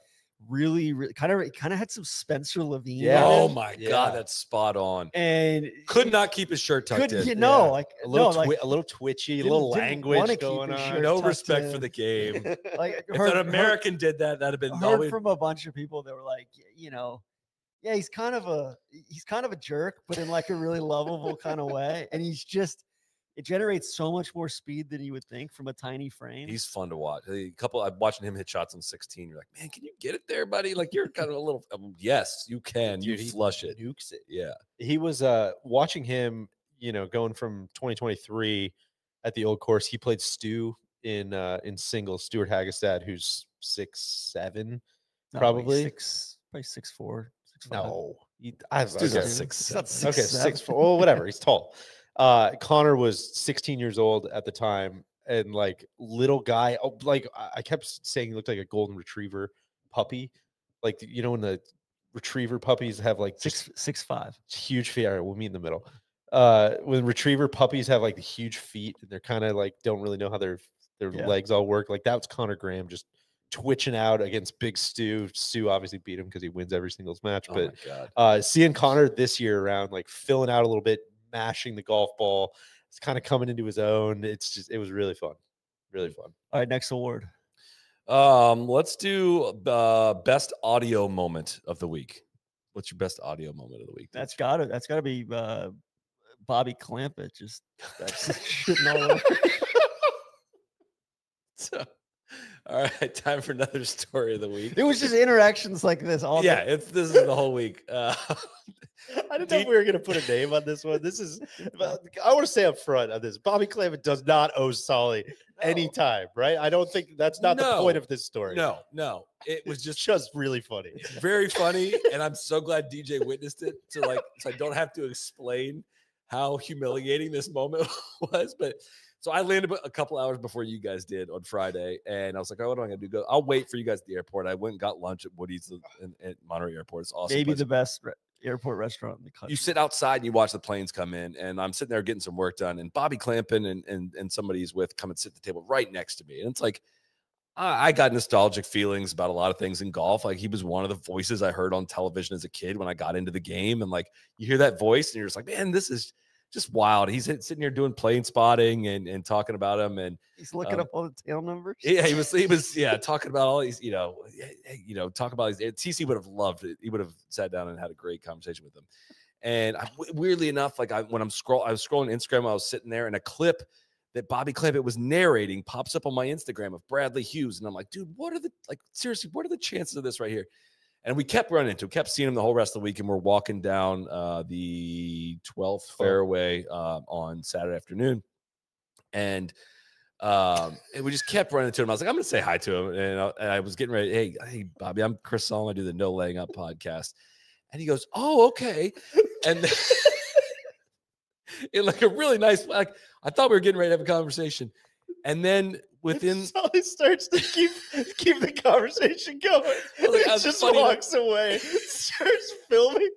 really kind of had some Spencer Levine. Oh my god, that's spot on. And could not keep his shirt tucked in. Like a little twitchy, a little language going on. No respect for the game. Like if an American did that, that'd have been heard from a bunch of people that were like, yeah, he's kind of a jerk, but in like a really lovable kind of way. And it generates so much more speed than you would think from a tiny frame. He's fun to watch. I'm watching him hit shots on 16. You're like, man, can you get it there, buddy? Like you're kind of a little. Yes, you can. Dude, you flush it. Nukes it. Yeah. He was watching him. Going from 2023 at the old course. He played Stu in singles. Stuart Hagestad, who's 6'7", probably probably 6'4". No, Stu's not 6'7". Okay, 6'4". Well, whatever. He's tall. Connor was 16 years old at the time, and like little guy. Oh, like I kept saying, he looked like a golden retriever puppy. Like when the retriever puppies have like 6'5", huge feet. All right, we'll meet in the middle. When retriever puppies have like the huge feet, and they're kind of like don't really know how their legs all work. Like that was Connor Graham just twitching out against Big Stu. Stu obviously beat him because he wins every singles match. But seeing Connor this year around, like filling out a little bit, mashing the golf ball, it's kind of coming into his own. It was really fun. Really fun. All right, next award. Let's do best audio moment of the week. What's your best audio moment of the week? That's gotta be Bobby Clampett. Just that's shitting all over. So, all right, time for another story of the week. It was just interactions like this all day. This is the whole week. I didn't know if we were going to put a name on this one. I want to say up front on this, Bobby Clampett does not owe Soly any time, right? I don't think that's not the point of this story. No. It was just really funny. It's very funny, and I'm so glad DJ witnessed it so I don't have to explain how humiliating this moment was. But so I landed a couple hours before you guys did on Friday, and I was like, "Oh, what am I going to do? I'll wait for you guys at the airport." I went and got lunch at Woody's at Monterey Airport. It's awesome. Maybe the best airport restaurant in the country. You sit outside and you watch the planes come in, and I'm sitting there getting some work done, and Bobby Clampett and somebody he's with come and sit at the table right next to me, and it's like I got nostalgic feelings about a lot of things in golf. Like he was one of the voices I heard on television as a kid when I got into the game, and like you hear that voice, and you're just like, man, this is just wild. He's sitting here doing plane spotting and talking about him, and he's looking up all the tail numbers. Yeah, he was talking about all these, talk about these. TC would have loved it. He would have sat down and had a great conversation with him. And weirdly enough, like I was scrolling Instagram while I was sitting there, and a clip that Bobby Clampett was narrating pops up on my Instagram of Bradley Hughes, and I'm like, dude, seriously, what are the chances of this right here? And we kept running into him, kept seeing him the whole rest of the week. And we're walking down the 12th fairway on Saturday afternoon. And we just kept running into him. I was like, I'm going to say hi to him. And I was getting ready. Hey, Bobby, I'm Chris Soly. I do the No Laying Up podcast. And he goes, oh, okay. And in like a really nice, like I thought we were getting ready to have a conversation. And then within Soly starts to keep the conversation going. He just walks away, starts filming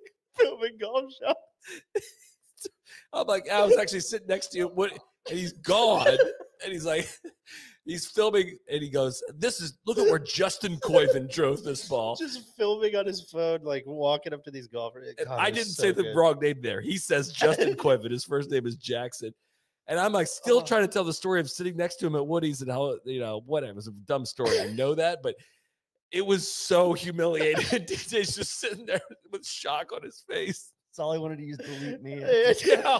golf shots. I'm like, I was actually sitting next to you, and he's gone. And he's like, he's filming, and he goes, look at where Justin Koivin drove this ball. Just filming on his phone, like walking up to these golfers. I didn't say the wrong name there. He says Justin Koivin. His first name is Jackson. And I'm like still trying to tell the story of sitting next to him at Woody's and how, whatever. It was a dumb story. I know that, but it was so humiliating. DJ's just sitting there with shock on his face. That's all I wanted to use delete me. Yeah.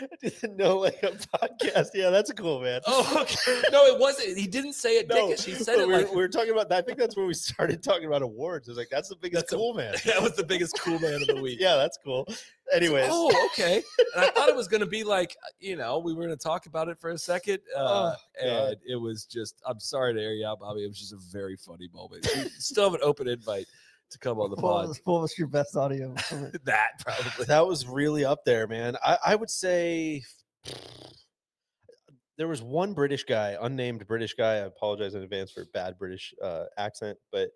I didn't know like a podcast. Yeah, that's cool, man. Oh, okay. No, it wasn't. He didn't say it No, dickish. He said it we were talking about. I think that's where we started talking about awards. I was like, that's the biggest cool man. That was the biggest cool man of the week. Yeah, that's cool. Anyways. Oh, okay. And I thought it was going to be like, we were going to talk about it for a second. And it was just, I'm sorry to air you out, Bobby. It was just a very funny moment. You still have an open invite to come on the pod. What was your best audio? That probably. That was really up there, man. I would say there was one British guy, unnamed British guy. I apologize in advance for a bad British accent, but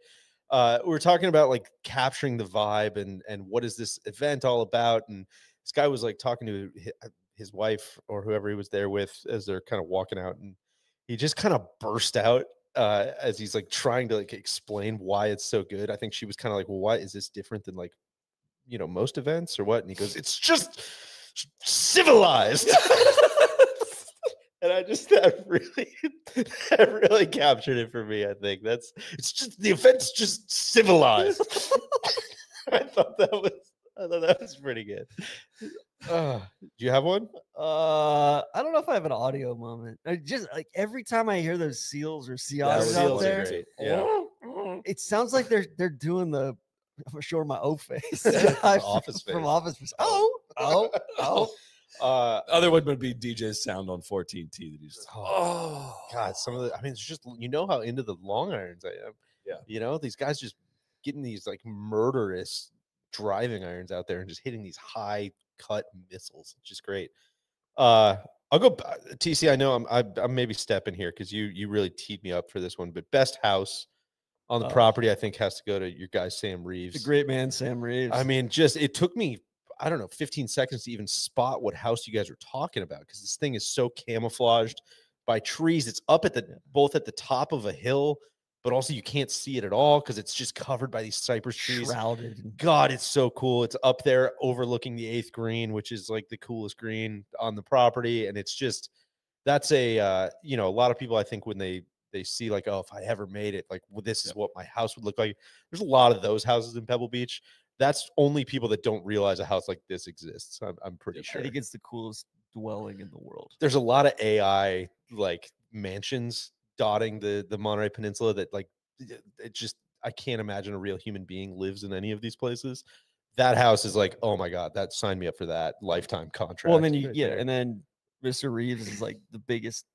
we were talking about like capturing the vibe and what is this event all about. And this guy was like talking to his wife or whoever he was there with as they're kind of walking out, and he just kind of burst out as he's like trying to like explain why it's so good. I think she was kind of like, well, why is this different than like, most events or what? And he goes, it's just civilized. And that really captured it for me. I think it's just the event's just civilized. I thought that was pretty good. Do you have one? I don't know if I have an audio moment. I just like every time I hear those seals or sea otters out there, it sounds like they're doing the show my O face. Office face. From Office Space. Oh. Other one would be DJ's sound on 14T that he's God, some of the it's just how into the long irons I am. Yeah. These guys just getting these like murderous driving irons out there and just hitting these high cut missiles. It's just great. I'll go TC. I know I'm maybe stepping here because you really teed me up for this one, but best house on the property I think has to go to your guy Sam Reeves. The great man Sam Reeves. I mean, it took me 15 seconds to even spot what house you guys are talking about, because this thing is so camouflaged by trees. It's up both at the top of a hill, but also you can't see it at all because it's just covered by these cypress trees. Shrouded. God, it's so cool. It's up there overlooking the 8th green, which is like the coolest green on the property. And it's just, that's a lot of people, I think when they see like, oh, if I ever made it, like, well, this is what my house would look like. There's a lot of those houses in Pebble Beach. That's only people that don't realize a house like this exists. I'm pretty sure. I think it's the coolest dwelling in the world. There's a lot of AI like mansions dotting the Monterey Peninsula that like it just, I can't imagine a real human being lives in any of these places. That house is like, oh my God, that signed me up for that lifetime contract. Well, and then and then Mr. Reeves is like the biggest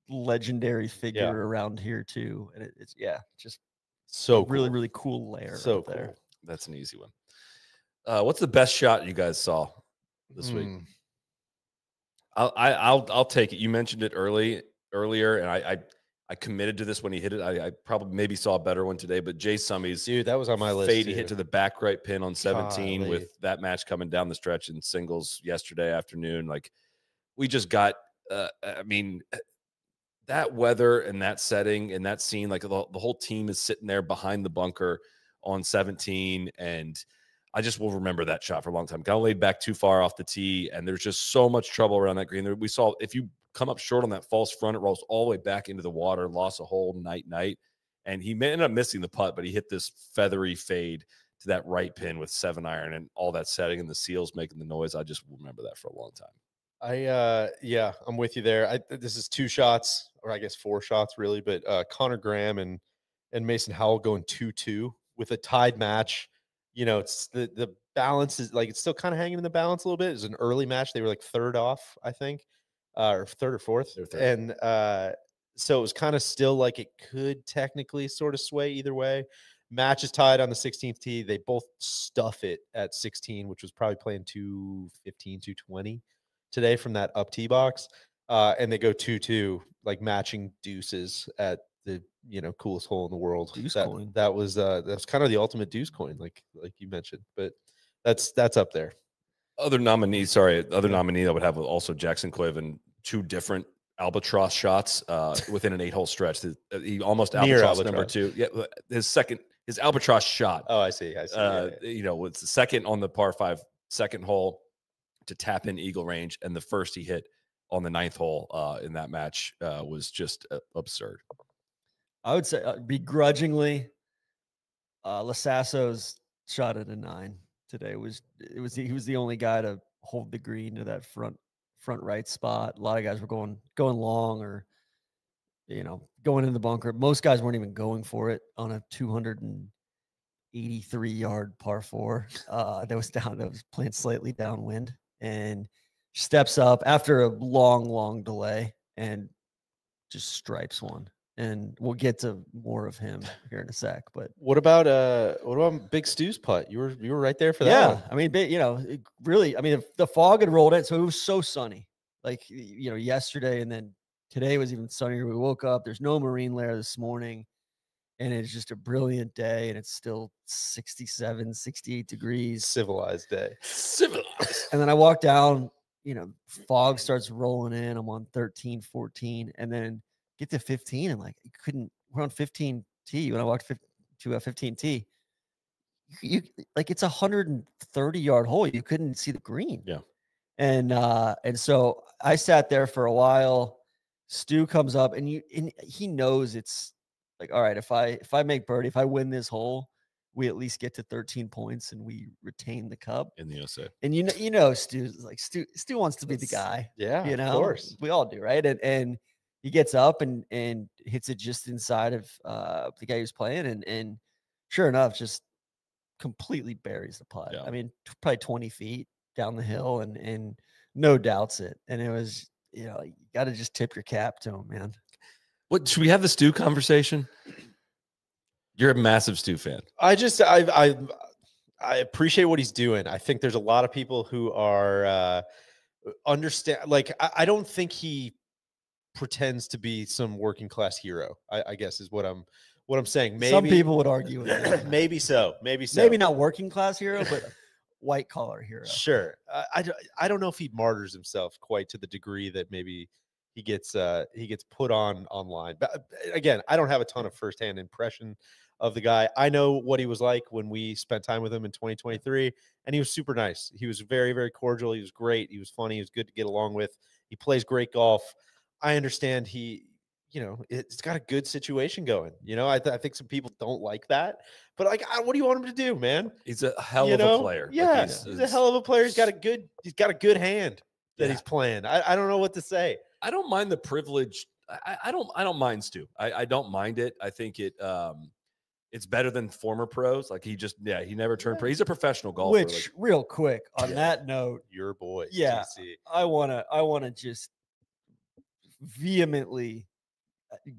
legendary figure around here too. And it's just so really, cool. really cool layer so there. Cool. That's an easy one. What's the best shot you guys saw this week? I'll take it. You mentioned it earlier, and I committed to this when he hit it. I probably maybe saw a better one today, but Jay Summey's that was on my list. Fade he hit to the back right pin on 17 with that match coming down the stretch in singles yesterday afternoon. Like we just got, that weather and that setting and that scene, like the whole team is sitting there behind the bunker on 17, and I just will remember that shot for a long time. Got laid back too far off the tee, and there's just so much trouble around that green. We saw if you come up short on that false front, it rolls all the way back into the water, lost a hole night. And he ended up missing the putt, but he hit this feathery fade to that right pin with 7-iron and all that setting and the seals making the noise. I just remember that for a long time. I'm with you there. This is 2 shots, or I guess 4 shots really, but Connor Graham and Mason Howell going 2-2 with a tied match. It's the balance is like, it's still kind of hanging in the balance a little bit. It's an early match. They were like 3rd off, I think, or 3rd or 4th. And so it was kind of still like it could technically sort of sway either way. Match is tied on the 16th tee. They both stuff it at 16, which was probably playing 215, 220 today from that up tee box. And they go 2-2, like matching deuces at the coolest hole in the world. Deuce coin. That was kind of the ultimate deuce coin, like you mentioned. But that's up there. Other nominee that would have also Jackson Coyven, 2 different albatross shots within an 8-hole stretch. He almost albatross number 2. Yeah, his albatross shot. Oh, I see. It's the second on the par 5 second hole to tap in eagle range, and the first he hit on the 9th hole in that match was just absurd. I would say begrudgingly, Lasasso's shot at a 9 today he was the only guy to hold the green to that front front right spot. A lot of guys were going long or, going in the bunker. Most guys weren't even going for it on a 283-yard par 4 that was playing slightly downwind, and steps up after a long delay and just stripes one. And we'll get to more of him here in a sec. But what about Big Stu's putt? You were right there for that one. I mean, really, I mean, the fog had rolled in, so it was so sunny. Like, yesterday, and then today was even sunnier. We woke up. There's no marine layer this morning, and it's just a brilliant day, and it's still 67, 68 degrees. Civilized day. Civilized. And then I walk down, fog starts rolling in. I'm on 13, 14, and then get to 15, and we're on 15 T. When I walked to a 15 T, you it's 130-yard hole. You couldn't see the green. Yeah. And so I sat there for a while. Stu comes up, and he knows it's like, all right, if I make birdie, if I win this hole, we at least get to 13 points and we retain the cup in the USA. And Stu's like, Stu wants to be the guy. Yeah, of course. We all do, right? And he gets up and hits it just inside of the guy who's playing, and sure enough, just completely buries the putt. Yeah. I mean, probably 20 feet down the hill, and no doubts it. And it was, you got to just tip your cap to him, man. What, should we have the Stu conversation? You're a massive Stu fan. I appreciate what he's doing. I think there's a lot of people who are understand. Like, I don't think he pretends to be some working class hero. I guess is what I'm saying. Maybe some people would argue with that. Maybe so. Maybe not working class hero, but white collar hero. Sure. I don't know if he martyrs himself quite to the degree that maybe he gets put on online. But again, I don't have a ton of firsthand impression of the guy. I know what he was like when we spent time with him in 2023, and he was super nice. He was very, very cordial. He was great. He was funny. He was good to get along with. He plays great golf. I understand it's got a good situation going. I think some people don't like that, but what do you want him to do, man? He's a hell of a player. Yeah, he's a hell of a player. He's got a good hand that he's playing. I don't know what to say. I don't mind the privilege. I don't mind Stu. I don't mind it. I think it's better than former pros. Like he never turned pro. He's a professional golfer. Which, real quick on that note, your boy. Yeah, TC. I wanna just vehemently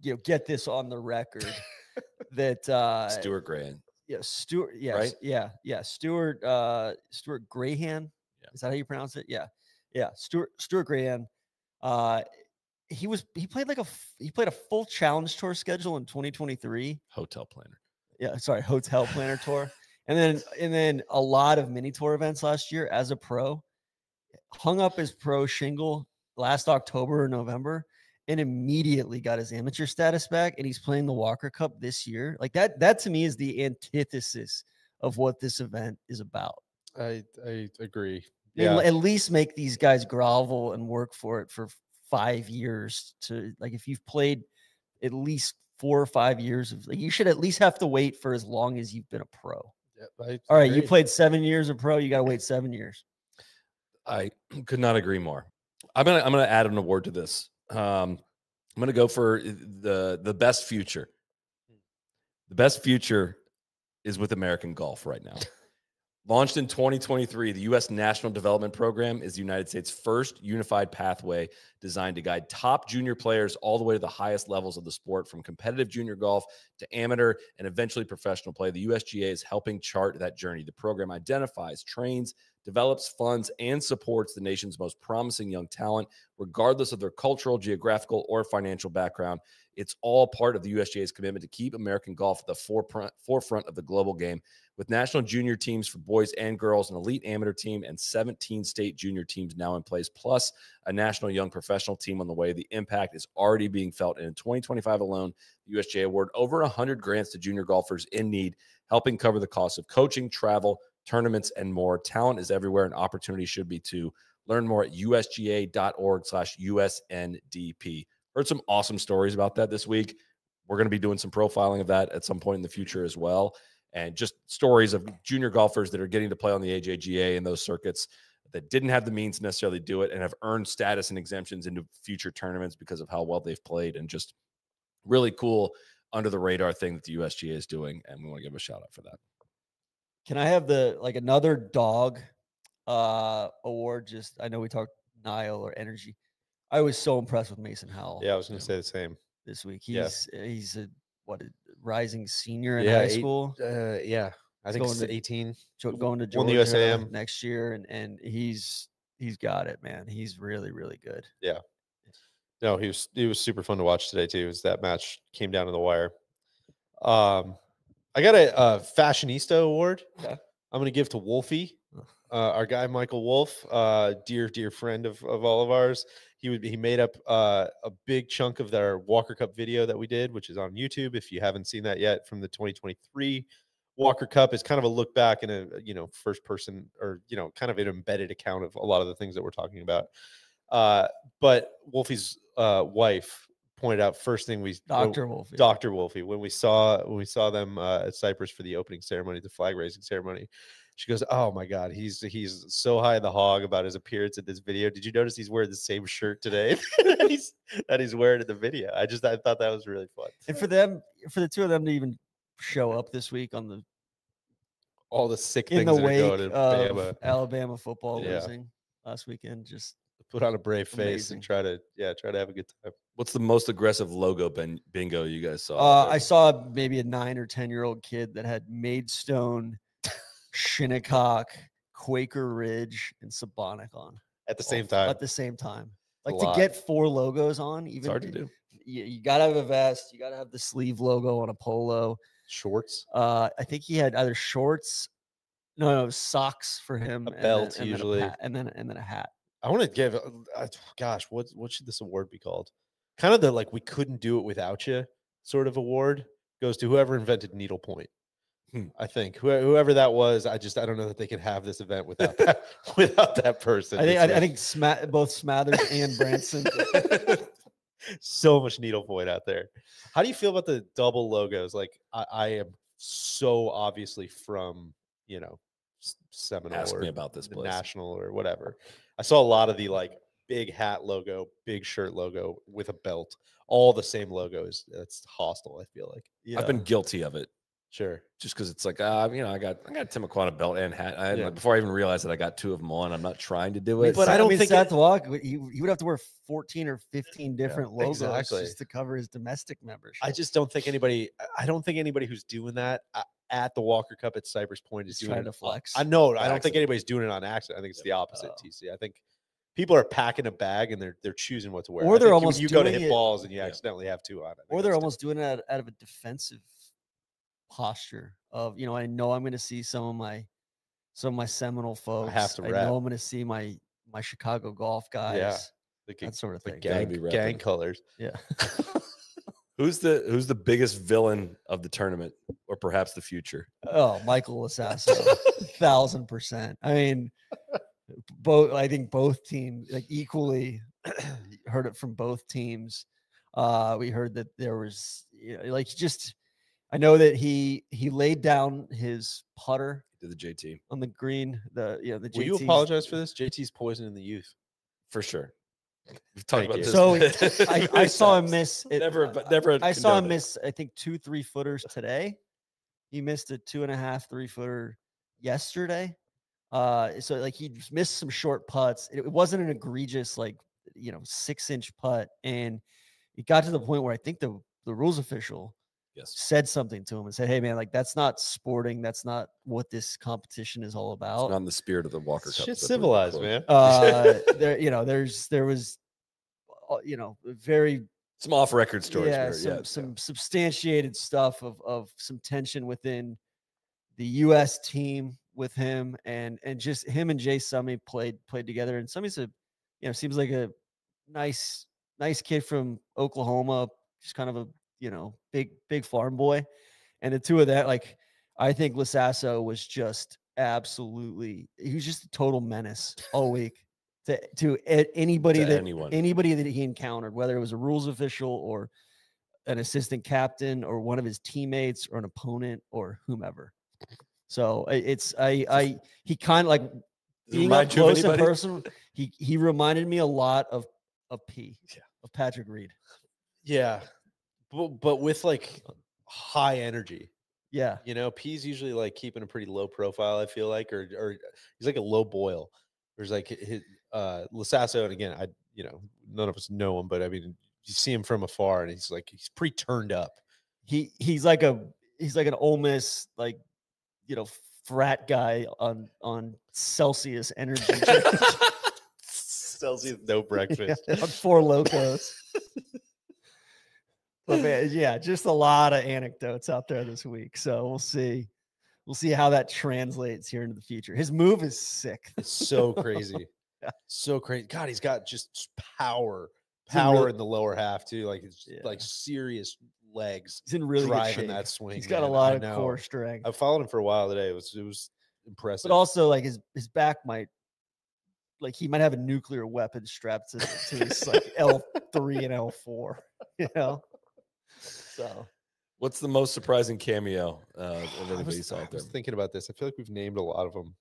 get this on the record that Stuart Graham. Yeah, Stuart. Yes, right? Yeah. Stuart Graham. Yeah. Is that how you pronounce it? Yeah. Stuart Graham. He played a full challenge tour schedule in 2023. Hotel planner. Yeah, sorry, hotel planner tour. And then a lot of mini tour events last year as a pro. Hung up his pro shingle last October or November, and immediately got his amateur status back, and he's playing the Walker Cup this year. Like that to me is the antithesis of what this event is about. I agree. Yeah. At least make these guys grovel and work for it for 5 years to, like, if you've played at least 4 or 5 years of, like, you should at least have to wait for as long as you've been a pro. Yep, all right. You played 7 years of pro. You got to wait 7 years. I could not agree more. I'm going to add an award to this. I'm going to go for the best future. The best future is with American golf right now. Launched in 2023, the U.S. National Development Program is the United States' first unified pathway designed to guide top junior players all the way to the highest levels of the sport, from competitive junior golf to amateur and eventually professional play. The USGA is helping chart that journey. The program identifies, trains, develops, funds, and supports the nation's most promising young talent, regardless of their cultural, geographical, or financial background. It's all part of the USGA's commitment to keep American golf at the forefront of the global game. With national junior teams for boys and girls, an elite amateur team, and 17 state junior teams now in place, plus a national young professional team on the way, the impact is already being felt. And in 2025 alone, the USGA awarded over 100 grants to junior golfers in need, helping cover the cost of coaching, travel, tournaments, and more. Talent is everywhere, and opportunity should be too. Learn more at usga.org/USNDP. Heard some awesome stories about that this week. We're going to be doing some profiling of that at some point in the future as well. And just stories of junior golfers that are getting to play on the AJGA and those circuits that didn't have the means to necessarily do it and have earned status and exemptions into future tournaments because of how well they've played, and just really cool under the radar thing that the USGA is doing. And we want to give a shout out for that. Can I have another dog award? Just, I know we talked Nile or energy. I was so impressed with Mason Howell. Yeah, I was going to say the same this week. He's a rising senior in high school. Yeah, I think he's 18. Going to Georgia won the USAM next year, and he's got it, man. He's really, really good. Yeah. No, he was super fun to watch today too. As that match came down to the wire. I got a fashionista award. Okay. I'm going to give to Wolfie, our guy Michael Wolf, dear friend of all of ours. He made up a big chunk of their Walker Cup video that we did, which is on YouTube. If you haven't seen that yet, from the 2023 Walker Cup, is kind of a look back in a first person, or kind of an embedded account of a lot of the things that we're talking about. But Wolfie's wife pointed out first thing Dr. Wolfie, when we saw them at Cypress for the opening ceremony, the flag raising ceremony, she goes, "Oh my God, he's so high in the hog about his appearance in this video. Did you notice he's wearing the same shirt today that he's wearing in the video?" I thought that was really fun. And for the two of them to even show up this week on all the sick in things the that wake are going of Alabama football losing last weekend, just put on a brave face amazing. and try to have a good time. What's the most aggressive logo bingo you guys saw? I saw maybe a 9 or 10-year-old kid that had Maidstone, Shinnecock, Quaker Ridge, and Sabonic on at the same time. At the same time, like to get 4 logos on, even it's hard to do. You gotta have a vest. You gotta have the sleeve logo on a polo. Shorts. I think he had either shorts, no socks for him, a belt usually, and then a hat. I want to give, gosh, what should this award be called? Kind of the we couldn't do it without you sort of award. Goes to whoever invented needlepoint. I think whoever that was. I don't know that they could have this event without that person. I think both Smathers and Branson. So much needlepoint out there. How do you feel about the double logos? I am so obviously from Seminole. Ask or me about this place. National or whatever. I saw a lot of the big hat logo, big shirt logo with a belt, all the same logos. That's hostile. I feel like. Yeah. I've been guilty of it. Sure. Just because it's I got Tim McQuana belt and hat. Before I even realized that I got 2 of them on. I'm not trying to do it. But I don't think Seth Walk, he would have to wear 14 or 15 different logos just to cover his domestic membership. I just don't think anybody. I don't think anybody who's doing that at the Walker Cup at Cypress Point is trying to flex. I know. I don't think anybody's doing it on accident. I think it's the opposite. TC. I think people are packing a bag and they're choosing what to wear. Or they're almost you go to hit balls and you accidentally have 2 on. Or they're almost doing it out of a defensive posture of I know I'm going to see some of my Seminole folks. I have to know I'm going to see my Chicago golf guys. That sort of thing. Gang colors. Yeah. Who's the biggest villain of the tournament, or perhaps the future? Oh, Michael Lasasso, 1,000%. I mean, I think both teams equally heard it from both teams. We heard that there was I know that he laid down his putter to the JT on the green. The JT. Will you apologize for this? JT's poisoning the youth for sure. We've talked about this. So I saw him miss it. Never. I saw him miss. I think 2 3-footers today. He missed a 2.5 3-footer yesterday. So he missed some short putts. It wasn't an egregious 6-inch putt, and it got to the point where I think the rules official said something to him and said, "Hey man, that's not sporting. That's not what this competition is all about. It's not in the spirit of the Walker Cup." Shit civilized, man. There was very some off-record stories. Some substantiated stuff of some tension within the U.S. team with him, and just him and Jay Summey played together. And Summey's seems like a nice kid from Oklahoma, just kind of a big farm boy. And the two of that, I think Lasasso was just he was just a total menace all week to anybody that he encountered, whether it was a rules official or an assistant captain or one of his teammates or an opponent or whomever. So he kind of Being up close and personal, he reminded me a lot of P, of Patrick Reed. Yeah, but with like high energy. Yeah, you know, P's usually like keeping a pretty low profile. I feel like, or he's like a low boil. There's like his Lasasso, and again, none of us know him, but I mean, you see him from afar, and he's pretty turned up. He's like an Ole Miss, like, frat guy on Celsius energy. Celsius no breakfast. On Four Locos. But man, yeah, just a lot of anecdotes out there this week. So we'll see. We'll see how that translates here into the future. His move is sick. It's so crazy. Yeah. So crazy. God, he's got just power really, in the lower half too. Like it's like serious legs. He's in really driving good shape. That swing. He's got a lot of core strength. I've followed him for a while today. It was impressive. But also, like, his back he might have a nuclear weapon strapped to his like L3 and L4. You know. So, what's the most surprising cameo of anybody saw out there? I was thinking about this. I feel like we've named a lot of them.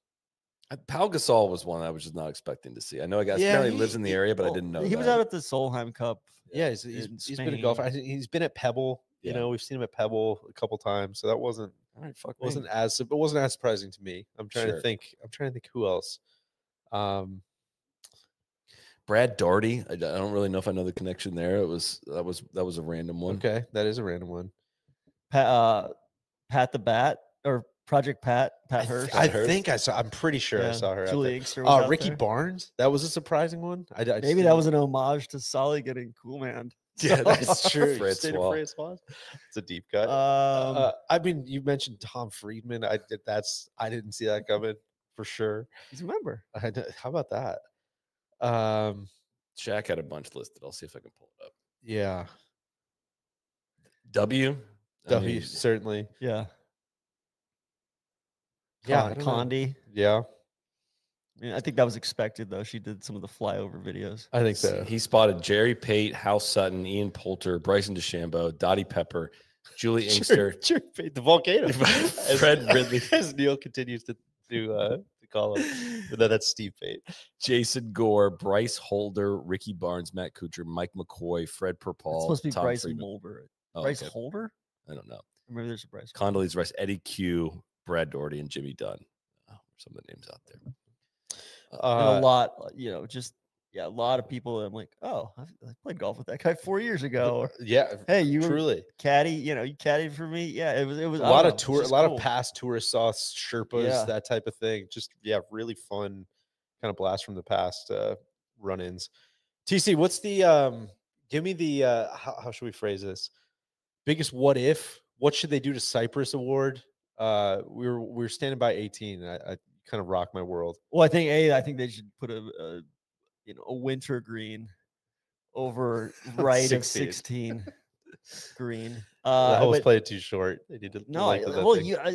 Pau Gasol was one I was just not expecting to see. I know a guy apparently lives in the area, but I didn't know he was out at the Solheim Cup. Yeah, he's been a golfer. He's been at Pebble. You know, we've seen him at Pebble a couple times, so that wasn't as surprising to me. I'm trying to think who else. Brad Daugherty. I don't really know if I know the connection there. That was a random one. Okay, that is a random one. Pat the Bat, or Project Pat Hurst. I think I saw. I'm pretty sure I saw her. Julie Inkster was out Ricky there. Barnes. That was a surprising one. Maybe that was an homage to Soly getting cool man. Yeah, that's true. It's a deep cut. I mean, you mentioned Tom Friedman. I didn't see that coming for sure. He's a member. How about that? Shaq had a bunch listed. I'll see if I can pull it up. Yeah. W certainly. Yeah. Yeah. Condi. Yeah. I think that was expected, though. She did some of the flyover videos. I think so. He spotted Jerry Pate, Hal Sutton, Ian Poulter, Bryson DeChambeau, Dottie Pepper, Julie Inkster, Jerry Pate, the volcano. Fred Ridley. As Neil continues to call him. But that's Steve Pate. Jason Gore, Bryce Holder, Ricky Barnes, Matt Kuchar, Mike McCoy, Fred Perpall. It's supposed to be Tom Bryce Friedman. Mulder. Oh, Bryce Holder? I don't know. Maybe there's a Bryce. Condoleezza Rice, Eddie Q, Brad Daugherty, and Jimmy Dunn. Some of the names out there. And a lot, a lot of people. I'm like, oh, I played golf with that guy 4 years ago. Or, yeah, hey, you truly were caddy. You caddied for me. Yeah, it was a lot of of past tourist sauce Sherpas, that type of thing. Just really fun kind of blast from the past run-ins. TC, what's the give me the how should we phrase this? Biggest what if? What should they do to Cypress Award? We were standing by 18. I kind of rocked my world. Well, I think they should put a winter green over right of 16 green. The host played it too short. They need to I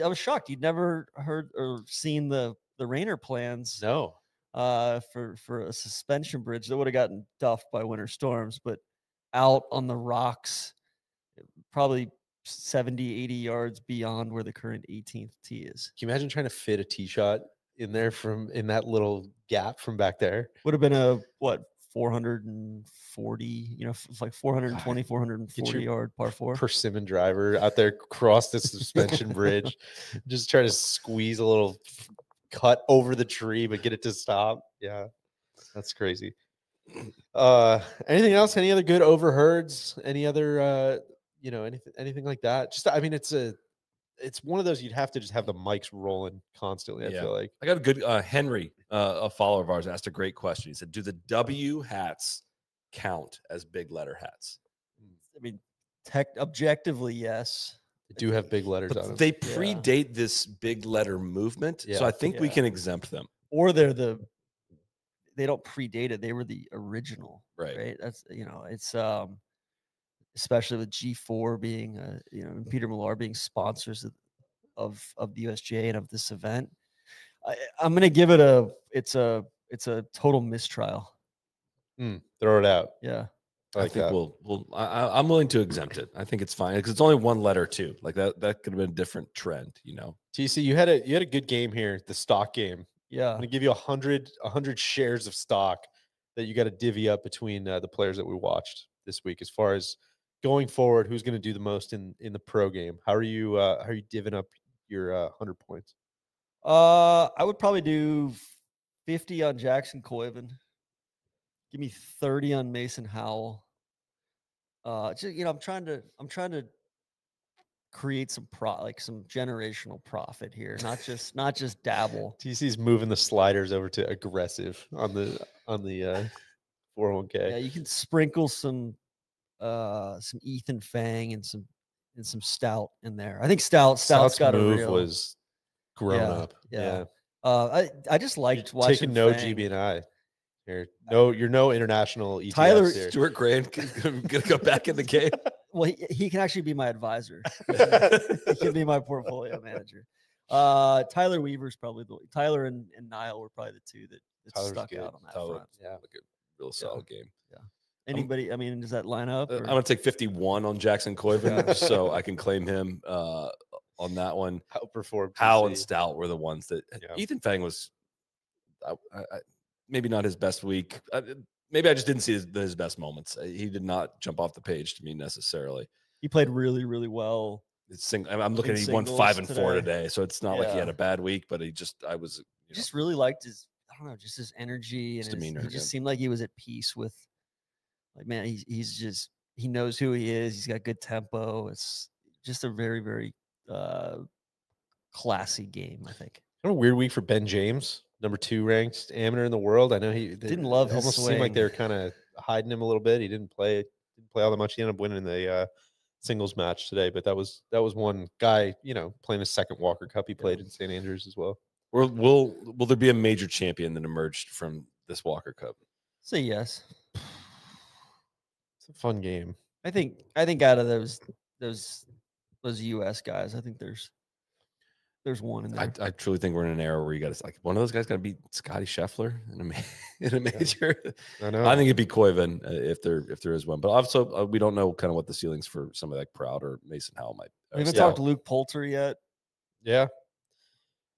was shocked. You'd never heard or seen the Rainer plans. No. For a suspension bridge that would have gotten duffed by winter storms, but out on the rocks, probably 70, 80 yards beyond where the current 18th tee is. Can you imagine trying to fit a tee shot in there in that little gap from back there? Would have been a 440, it's like 420, 440 yard par 4. Persimmon driver out there across the suspension bridge, just trying to squeeze a little cut over the tree, but get it to stop. Yeah, that's crazy. Anything else? Any other good overheards? Any other anything like that? Just, I mean, it's one of those you'd have to just have the mics rolling constantly. I feel like I got a good Henry, a follower of ours, asked a great question. He said, "Do the W hats count as big letter hats?" I mean, objectively, yes. They do have big letters on them. They predate this big letter movement, so I think we can exempt them. Or they don't predate it. They were the original, right? That's it's especially with G4 being and Peter Millar being sponsors of the USGA and of this event. I'm going to give it it's a total mistrial. Throw it out. Yeah. I think I'm willing to exempt it. I think it's fine because it's only one letter too. Like that could have been a different trend, TC, you had a good game here, the stock game. Yeah. I'm going to give you 100 shares of stock that you got to divvy up between the players that we watched this week. As far as going forward, who's going to do the most in the pro game? How are you divvying up your 100 points? I would probably do 50 on Jackson Koiven. Give me 30 on Mason Howell. Just, I'm trying to create some some generational profit here, not just dabble. TC's moving the sliders over to aggressive on the 401k. Yeah, you can sprinkle some Ethan Fang and some Stout in there. I think Stout's got move a real was grown up. Yeah. I just liked watching taking no Fang. GB&I here. No, you're no international ETFs Tyler here. Stuart Grant gonna go back in the game. Well, he can actually be my advisor. He can be my portfolio manager. Tyler Weaver's probably Tyler and Niall were probably the two that stuck out on that front. Yeah, like a real solid game. Yeah. Anybody? I mean, does that line up? I'm gonna take 51 on Jackson Koiven, just so I can claim him on that one. Howe and Stout were the ones that Ethan Fang was. Maybe not his best week. Maybe I just didn't see his best moments. He did not jump off the page to me necessarily. He played really, really well. I'm looking at he won 5 and 4 today, so it's not like he had a bad week, but I just really liked his, I don't know, just his energy and demeanor. He just seemed like he was at peace with, like, man, he knows who he is. He's got good tempo. It's just a very, very classy game, I think. What a weird week for Ben James, number 2 ranked amateur in the world. I know he didn't love his almost swing. Seemed like they were kind of hiding him a little bit. He didn't play all that much. He ended up winning the singles match today, but that was one guy, playing his second Walker Cup. He played in St. Andrews as well. Will there be a major champion that emerged from this Walker Cup? Say yes. It's a fun game. I think out of those US guys, I think there's one in there. I truly think we're in an era where you got to, like, one of those guys got to beat Scotty Scheffler in a major. I know. I think it'd be Koiven if there is one, but also we don't know kind of what the ceilings for somebody like Proud or Mason Howell might. We haven't talked to Luke Poulter yet. Yeah.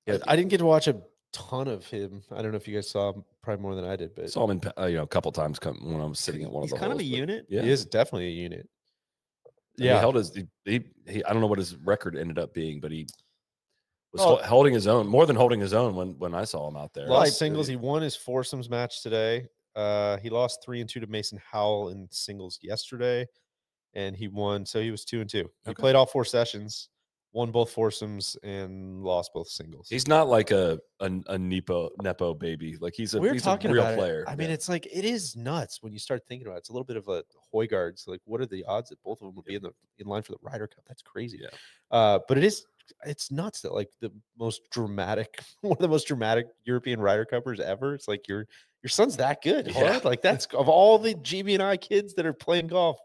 I didn't get to watch a ton of him. I don't know if you guys saw him, probably more than I did, but saw him in, a couple times when I was sitting at one of the. He's kind of a unit. Yeah, he is definitely a unit. Yeah, he held his. He I don't know what his record ended up being, but he was holding his own, more than holding his own when I saw him out there. Lost singles. He won his foursomes match today. He lost 3-2 to Mason Howell in singles yesterday, and he won. So he was 2-2. He played all 4 sessions, won both foursomes, and lost both singles. He's not like a nepo baby. Like he's a real player. I mean, it's like, it is nuts when you start thinking about it. It's a little bit of a Højgaard. So, like, what are the odds that both of them would be in line for the Ryder Cup? That's crazy. Yeah. But it's nuts that, like, one of the most dramatic European Ryder Cuppers ever. It's like your son's that good. Yeah. Like, that's of all the GB&I kids that are playing golf.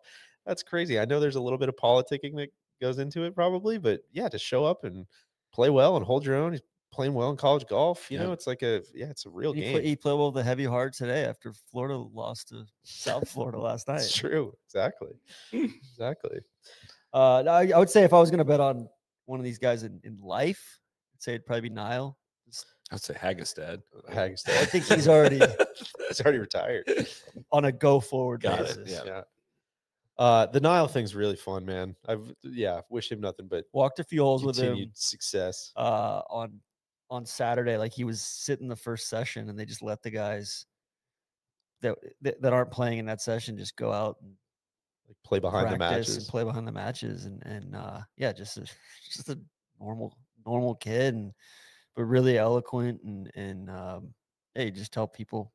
That's crazy. I know there's a little bit of politicking that goes into it probably, but yeah, to show up and play well and hold your own. He's playing well in college golf. You know, it's like it's a real game. He played well with a heavy heart today after Florida lost to South Florida last night. It's true. Exactly. I would say if I was going to bet on one of these guys in life, I'd say it'd probably be Niall. I'd say Hagestad. I think he's already retired on a go forward basis. Yeah. The Niall thing's really fun, man. Wish him nothing but walked a few holes with him. Success. On Saturday, like, he was sitting the first session, and they just let the guys that aren't playing in that session just go out and play behind the matches, and just a normal kid, but really eloquent, and hey, just tell people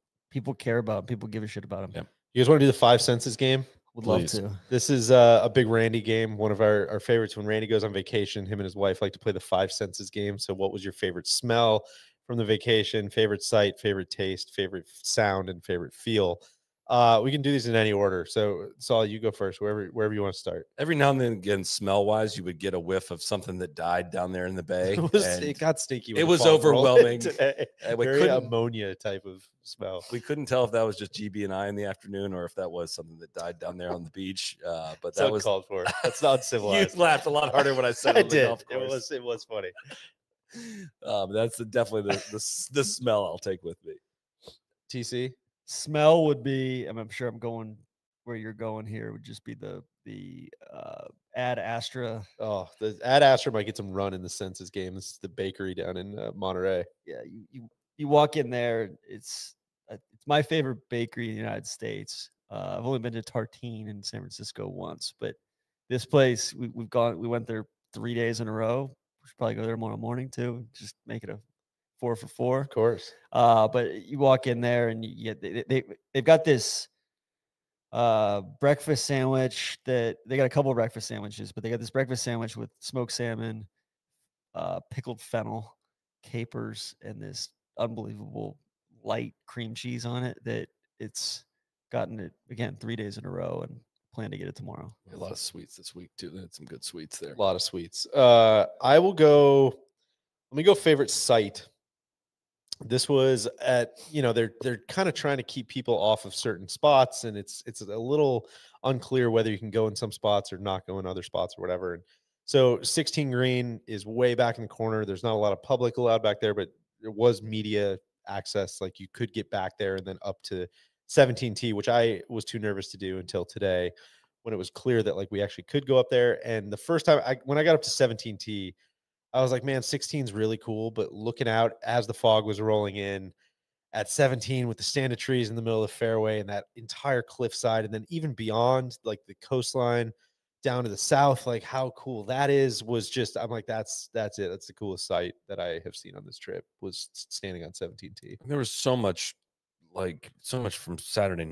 care about him, people give a shit about him. Yeah. You guys want to do the 5 senses game? Would love to. This is a big Randy game, one of our favorites. When Randy goes on vacation, him and his wife like to play the 5 senses game. So what was your favorite smell from the vacation, favorite sight, favorite taste, favorite sound, and favorite feel? We can do these in any order. So Soly, you go first, wherever you want to start. Every now and then, again, smell-wise, you would get a whiff of something that died down there in the bay. It got stinky. It was overwhelming. Very ammonia type of smell. We couldn't tell if that was just GB&I in the afternoon or if that was something that died down there on the beach. But that was called for. That's not civilized. You laughed a lot harder when I said I it. did. It was funny. That's definitely the smell I'll take with me. TC smell would be. I'm sure I'm going where you're going here. Would just be the Ad Astra. Oh, the Ad Astra might get some run in the Census game. This is the bakery down in Monterey. Yeah, you walk in there. It's my favorite bakery in the United States. I've only been to Tartine in San Francisco once, but this place we went there 3 days in a row. We should probably go there tomorrow morning too. Just make it a 4 for 4. Of course. But you walk in there and they've got this breakfast sandwich that they got a couple of breakfast sandwiches, but they got this breakfast sandwich with smoked salmon, pickled fennel, capers, and this unbelievable light cream cheese on it that it's gotten it again 3 days in a row and plan to get it tomorrow. A lot of sweets this week too. They had some good sweets there. A lot of sweets. I will go. Let me go favorite site. This was at, they're kind of trying to keep people off of certain spots, and it's a little unclear whether you can go in some spots or not go in other spots or whatever. And so 16 green is way back in the corner. There's not a lot of public allowed back there, but there was media access. Like you could get back there and then up to 17T, which I was too nervous to do until today when it was clear that like we actually could go up there. And the first time when I got up to 17T, I was like, man, 16 is really cool. But looking out as the fog was rolling in at 17 with the stand of trees in the middle of the fairway and that entire cliffside, and then even beyond like the coastline down to the south, like how cool that is, was just, I'm like, that's it. That's the coolest sight that I have seen on this trip, was standing on 17T. There was so much from Saturday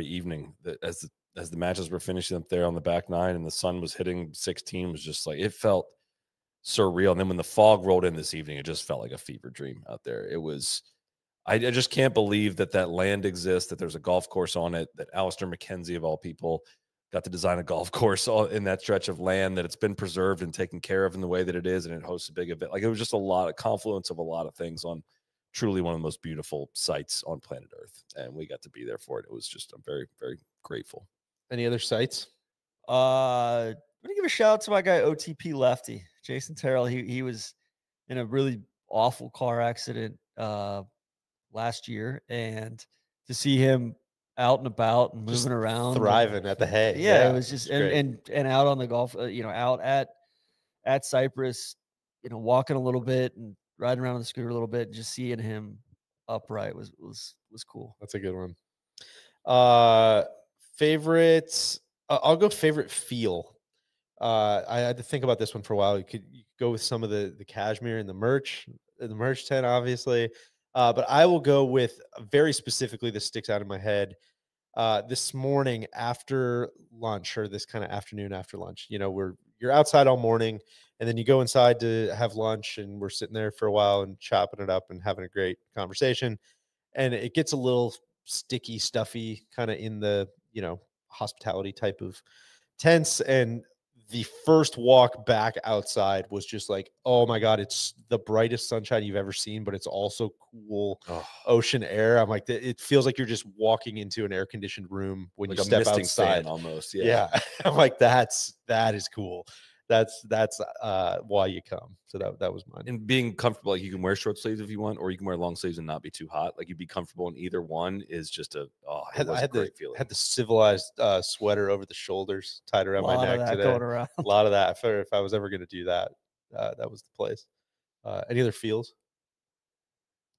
evening, that as the matches were finishing up there on the back nine and the sun was hitting 16, was just like, it felt surreal. And then when the fog rolled in this evening, it just felt like a fever dream out there. It was, I just can't believe that land exists, that there's a golf course on it, that Alistair McKenzie of all people got to design a golf course in that stretch of land, that it's been preserved and taken care of in the way that it is, and it hosts a big event. Like, it was just a lot of confluence of a lot of things on truly one of the most beautiful sites on planet Earth, and we got to be there for it. It was just, I'm very, very grateful. Any other sites? I'm gonna give a shout out to my guy OTP Lefty, Jason Terrell. He was in a really awful car accident last year, and to see him out and about and moving around, thriving at the hay. Yeah, it was just and out on the golf, out at Cypress, walking a little bit and riding around on the scooter a little bit, and just seeing him upright was cool. That's a good one. Favorites. I'll go favorite feel. I had to think about this one for a while. You could go with some of the cashmere and the merch tent, obviously. But I will go with very specifically, this sticks out in my head. This morning after lunch, or this kind of afternoon after lunch, you're outside all morning, and then you go inside to have lunch, and we're sitting there for a while and chopping it up and having a great conversation. And it gets a little sticky, stuffy, kind of in the, hospitality type of tents. And the first walk back outside was just like, oh my God, it's the brightest sunshine you've ever seen, but it's also cool ocean air. I'm like, it feels like you're just walking into an air conditioned room when like you step outside almost. Yeah. I'm like, that is cool. That's why you come. So that was mine. And being comfortable, like you can wear short sleeves if you want, or you can wear long sleeves and not be too hot. Like, you'd be comfortable in either one is just a great feeling. Had the civilized sweater over the shoulders tied around my neck today. Going around. A lot of that. If I was ever going to do that, that was the place. Any other feels?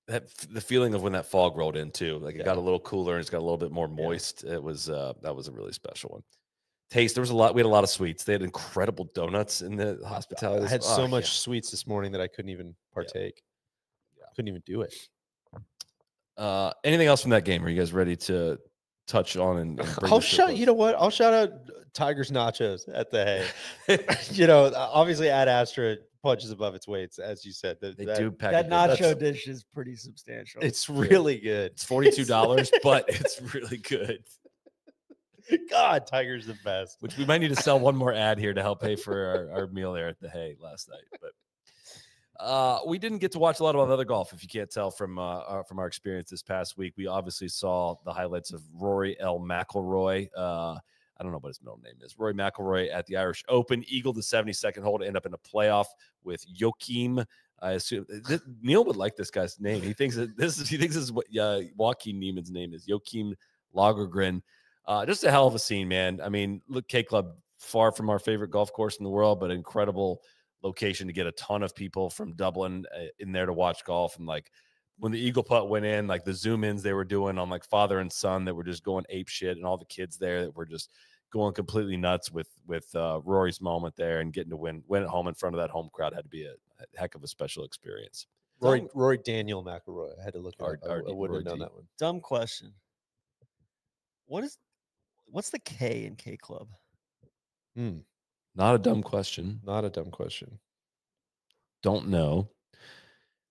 The feeling of when that fog rolled in too, like it got a little cooler and it's got a little bit more moist. It was that was a really special one. Taste, we had a lot of sweets. They had incredible donuts in the hospitality. I had so much sweets this morning that I couldn't even partake. Couldn't even do it. Anything else from that game? Are you guys ready to touch on and I'll shout out Tiger's Nachos at the hay. Obviously Ad Astra punches above its weights, as you said. They do pack that nacho dish is pretty substantial. It's really good. It's $42, but it's really good. God, Tiger's the best. Which we might need to sell one more ad here to help pay for our meal there at the hay last night. But we didn't get to watch a lot of other golf, if you can't tell from our experience this past week. We obviously saw the highlights of Rory L. McIlroy. I don't know what his middle name is. Rory McIlroy at the Irish Open. Eagled the 72nd hole to end up in a playoff with Joaquim I assume Neil would like this guy's name. He thinks that this is what Joaquin Neiman's name is, Joachim Lagergren. Just a hell of a scene, man. I mean, look, K Club, far from our favorite golf course in the world, but incredible location to get a ton of people from Dublin in there to watch golf. And like when the eagle putt went in, like the zoom ins they were doing on like father and son that were just going ape shit, and all the kids there that were just going completely nuts with Rory's moment there, and getting to win at home in front of that home crowd had to be a heck of a special experience. Rory Daniel McIlroy. I had to look it up. I wouldn't have known that one. Dumb question. What's the K in K Club? Not a dumb question. Not a dumb question. Don't know.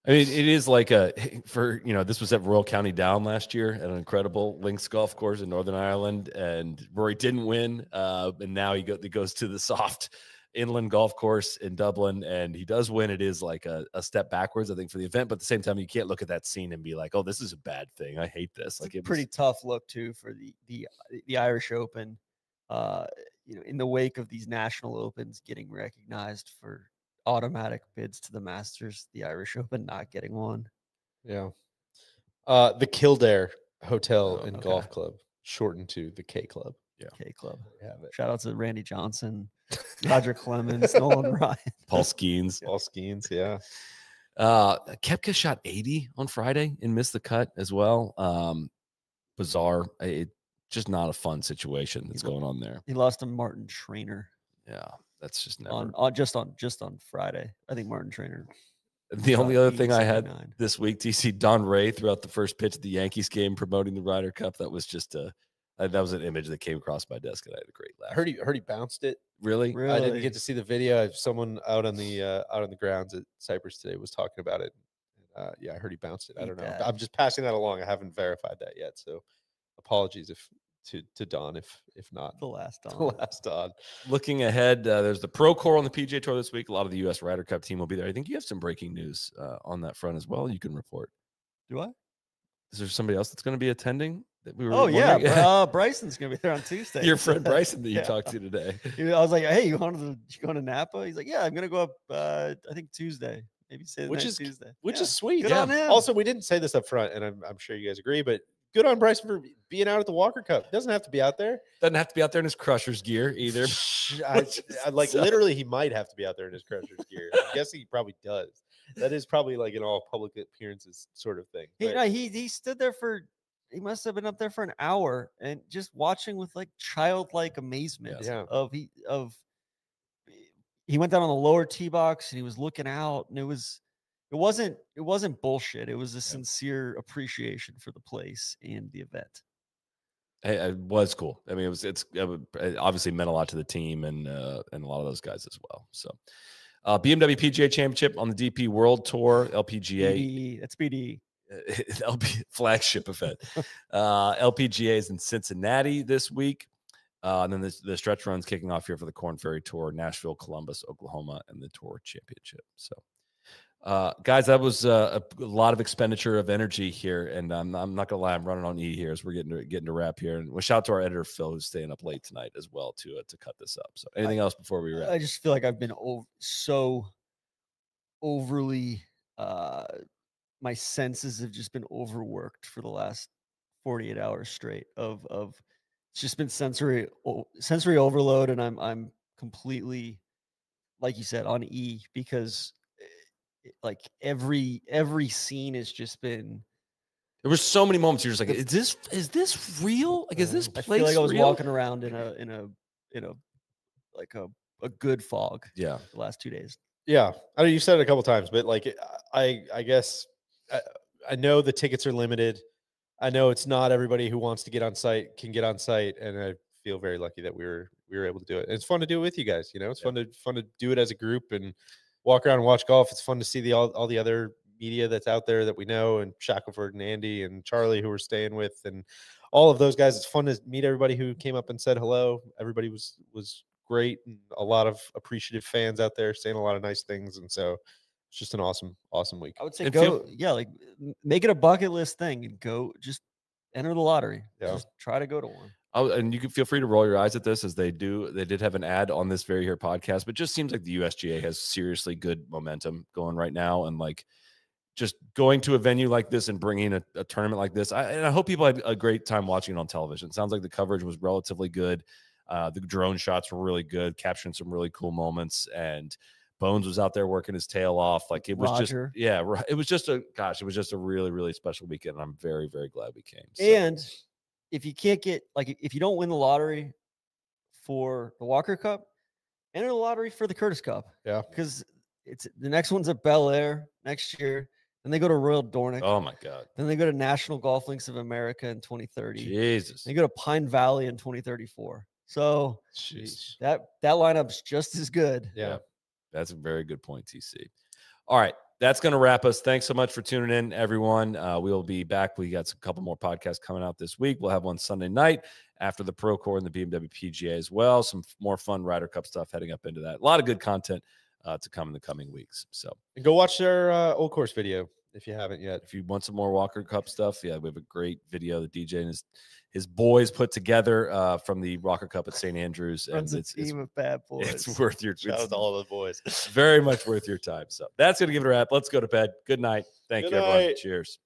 I mean, it is like this was at Royal County Down last year at an incredible links golf course in Northern Ireland, and Rory didn't win. And now he goes to the soft inland golf course in Dublin, and he does win. It is like a step backwards, I think, for the event. But at the same time, you can't look at that scene and be like, "Oh, this is a bad thing. I hate this." Like, it's a pretty tough look too for the Irish Open. In the wake of these national opens getting recognized for automatic bids to the Masters, the Irish Open not getting one. Yeah. The Kildare Hotel and Golf Club, shortened to the K Club. Yeah. K Club. We have it. Shout out to Randy Johnson, Roger Clemens, Nolan Ryan, Paul Skeens. Yeah. Koepka shot 80 on Friday and missed the cut as well. Bizarre. Just not a fun situation that's going on there. He lost to Martin Trainer. Yeah, that's just never just on Friday. I think Martin Trainer. The only other thing I had this week, TC Don Ray throughout the first pitch of the Yankees game promoting the Ryder Cup. That was just that was an image that came across my desk, and I had a great laugh. I heard he bounced it. Really? I didn't get to see the video. Someone out on the grounds at Cypress today was talking about it. Yeah, I heard he bounced it. I don't know. I'm just passing that along. I haven't verified that yet, so apologies to Don if not the last Don. Looking ahead, there's the Pro Core on the PGA Tour this week. A lot of the U.S. Ryder Cup team will be there. I think you have some breaking news on that front as well. You can report. Do I? Is there somebody else that's going to be attending? That we were yeah, Bryson's going to be there on Tuesday. Your friend Bryson that you talked to today. I was like, hey, you going to Napa? He's like, yeah, I'm going to go up. I think Tuesday. Maybe say Tuesday. Which is sweet. Good on him. Also, we didn't say this up front, and I'm sure you guys agree, but good on Bryson for being out at the Walker Cup. Doesn't have to be out there. Doesn't have to be out there in his Crusher's gear either. Literally, he might have to be out there in his Crusher's gear. I'm guessing he probably does. That is probably like an all public appearances sort of thing. He stood there he must have been up there for an hour and just watching with like childlike amazement. He went down on the lower tee box and he was looking out, and it wasn't bullshit. It was a sincere appreciation for the place and the event. It was cool. I mean, it obviously meant a lot to the team and a lot of those guys as well. So, BMW PGA Championship on the DP World Tour, LPGA. That's BDE. Flagship event. LPGA is in Cincinnati this week. And then the stretch run's kicking off here for the Korn Ferry Tour, Nashville, Columbus, Oklahoma, and the Tour Championship. So, guys, that was a lot of expenditure of energy here, and I'm not gonna lie, I'm running on E here as we're getting to wrap here. And shout out to our editor Phil, who's staying up late tonight as well to cut this up. So, anything else before we wrap? I just feel like I've been so overly. My senses have just been overworked for the last 48 hours straight of it's just been sensory overload, and I'm completely, like you said, on E, because like every scene has just been. There were so many moments you're just like, is this real? Like, is this place I feel like I was real? walking around in a like a good fog. Yeah, the last 2 days. Yeah, I know you said it a couple times, but like I guess I know the tickets are limited. I know it's not everybody who wants to get on site can get on site, and I feel very lucky that we were able to do it. And it's fun to do it with you guys. You know, it's fun to do it as a group and walk around and watch golf. It's fun to see all the other media that's out there that we know, and Shackelford and Andy and Charlie who we're staying with, and all of those guys. It's fun to meet everybody who came up and said hello. Everybody was great, and a lot of appreciative fans out there saying a lot of nice things, and so it's just an awesome week. I would say make it a bucket list thing and go just enter the lottery. Yeah. Just try to go to one. Oh, and you can feel free to roll your eyes at this, as they did have an ad on this very here podcast, but it just seems like the USGA has seriously good momentum going right now. And like, just going to a venue like this and bringing a tournament like this. I hope people had a great time watching it on television. It sounds like the coverage was relatively good. The drone shots were really good, capturing some really cool moments. And Bones was out there working his tail off. Like, it was Roger. it was just a really, really special weekend. And I'm very, very glad we came. So. And if you can't get, like, if you don't win the lottery for the Walker Cup, enter the lottery for the Curtis Cup. Yeah. Because the next one's at Bel Air next year. Then they go to Royal Dornick. Oh my God. Then they go to National Golf Links of America in 2030. Jesus. They go to Pine Valley in 2034. So that lineup's just as good. Yeah. That's a very good point, TC. All right. That's going to wrap us. Thanks so much for tuning in, everyone. We'll be back. We got a couple more podcasts coming out this week. We'll have one Sunday night after the Pro Core and the BMW PGA as well. Some more fun Ryder Cup stuff heading up into that. A lot of good content to come in the coming weeks. So go watch their Old Course video if you haven't yet. If you want some more Walker Cup stuff, we have a great video that DJ and his boys put together from the Walker Cup at St. Andrews. And it's a team of bad boys. It's worth your shout out to all those boys. Very much worth your time. So that's going to give it a wrap. Let's go to bed. Good night. Thank you, everyone. Cheers.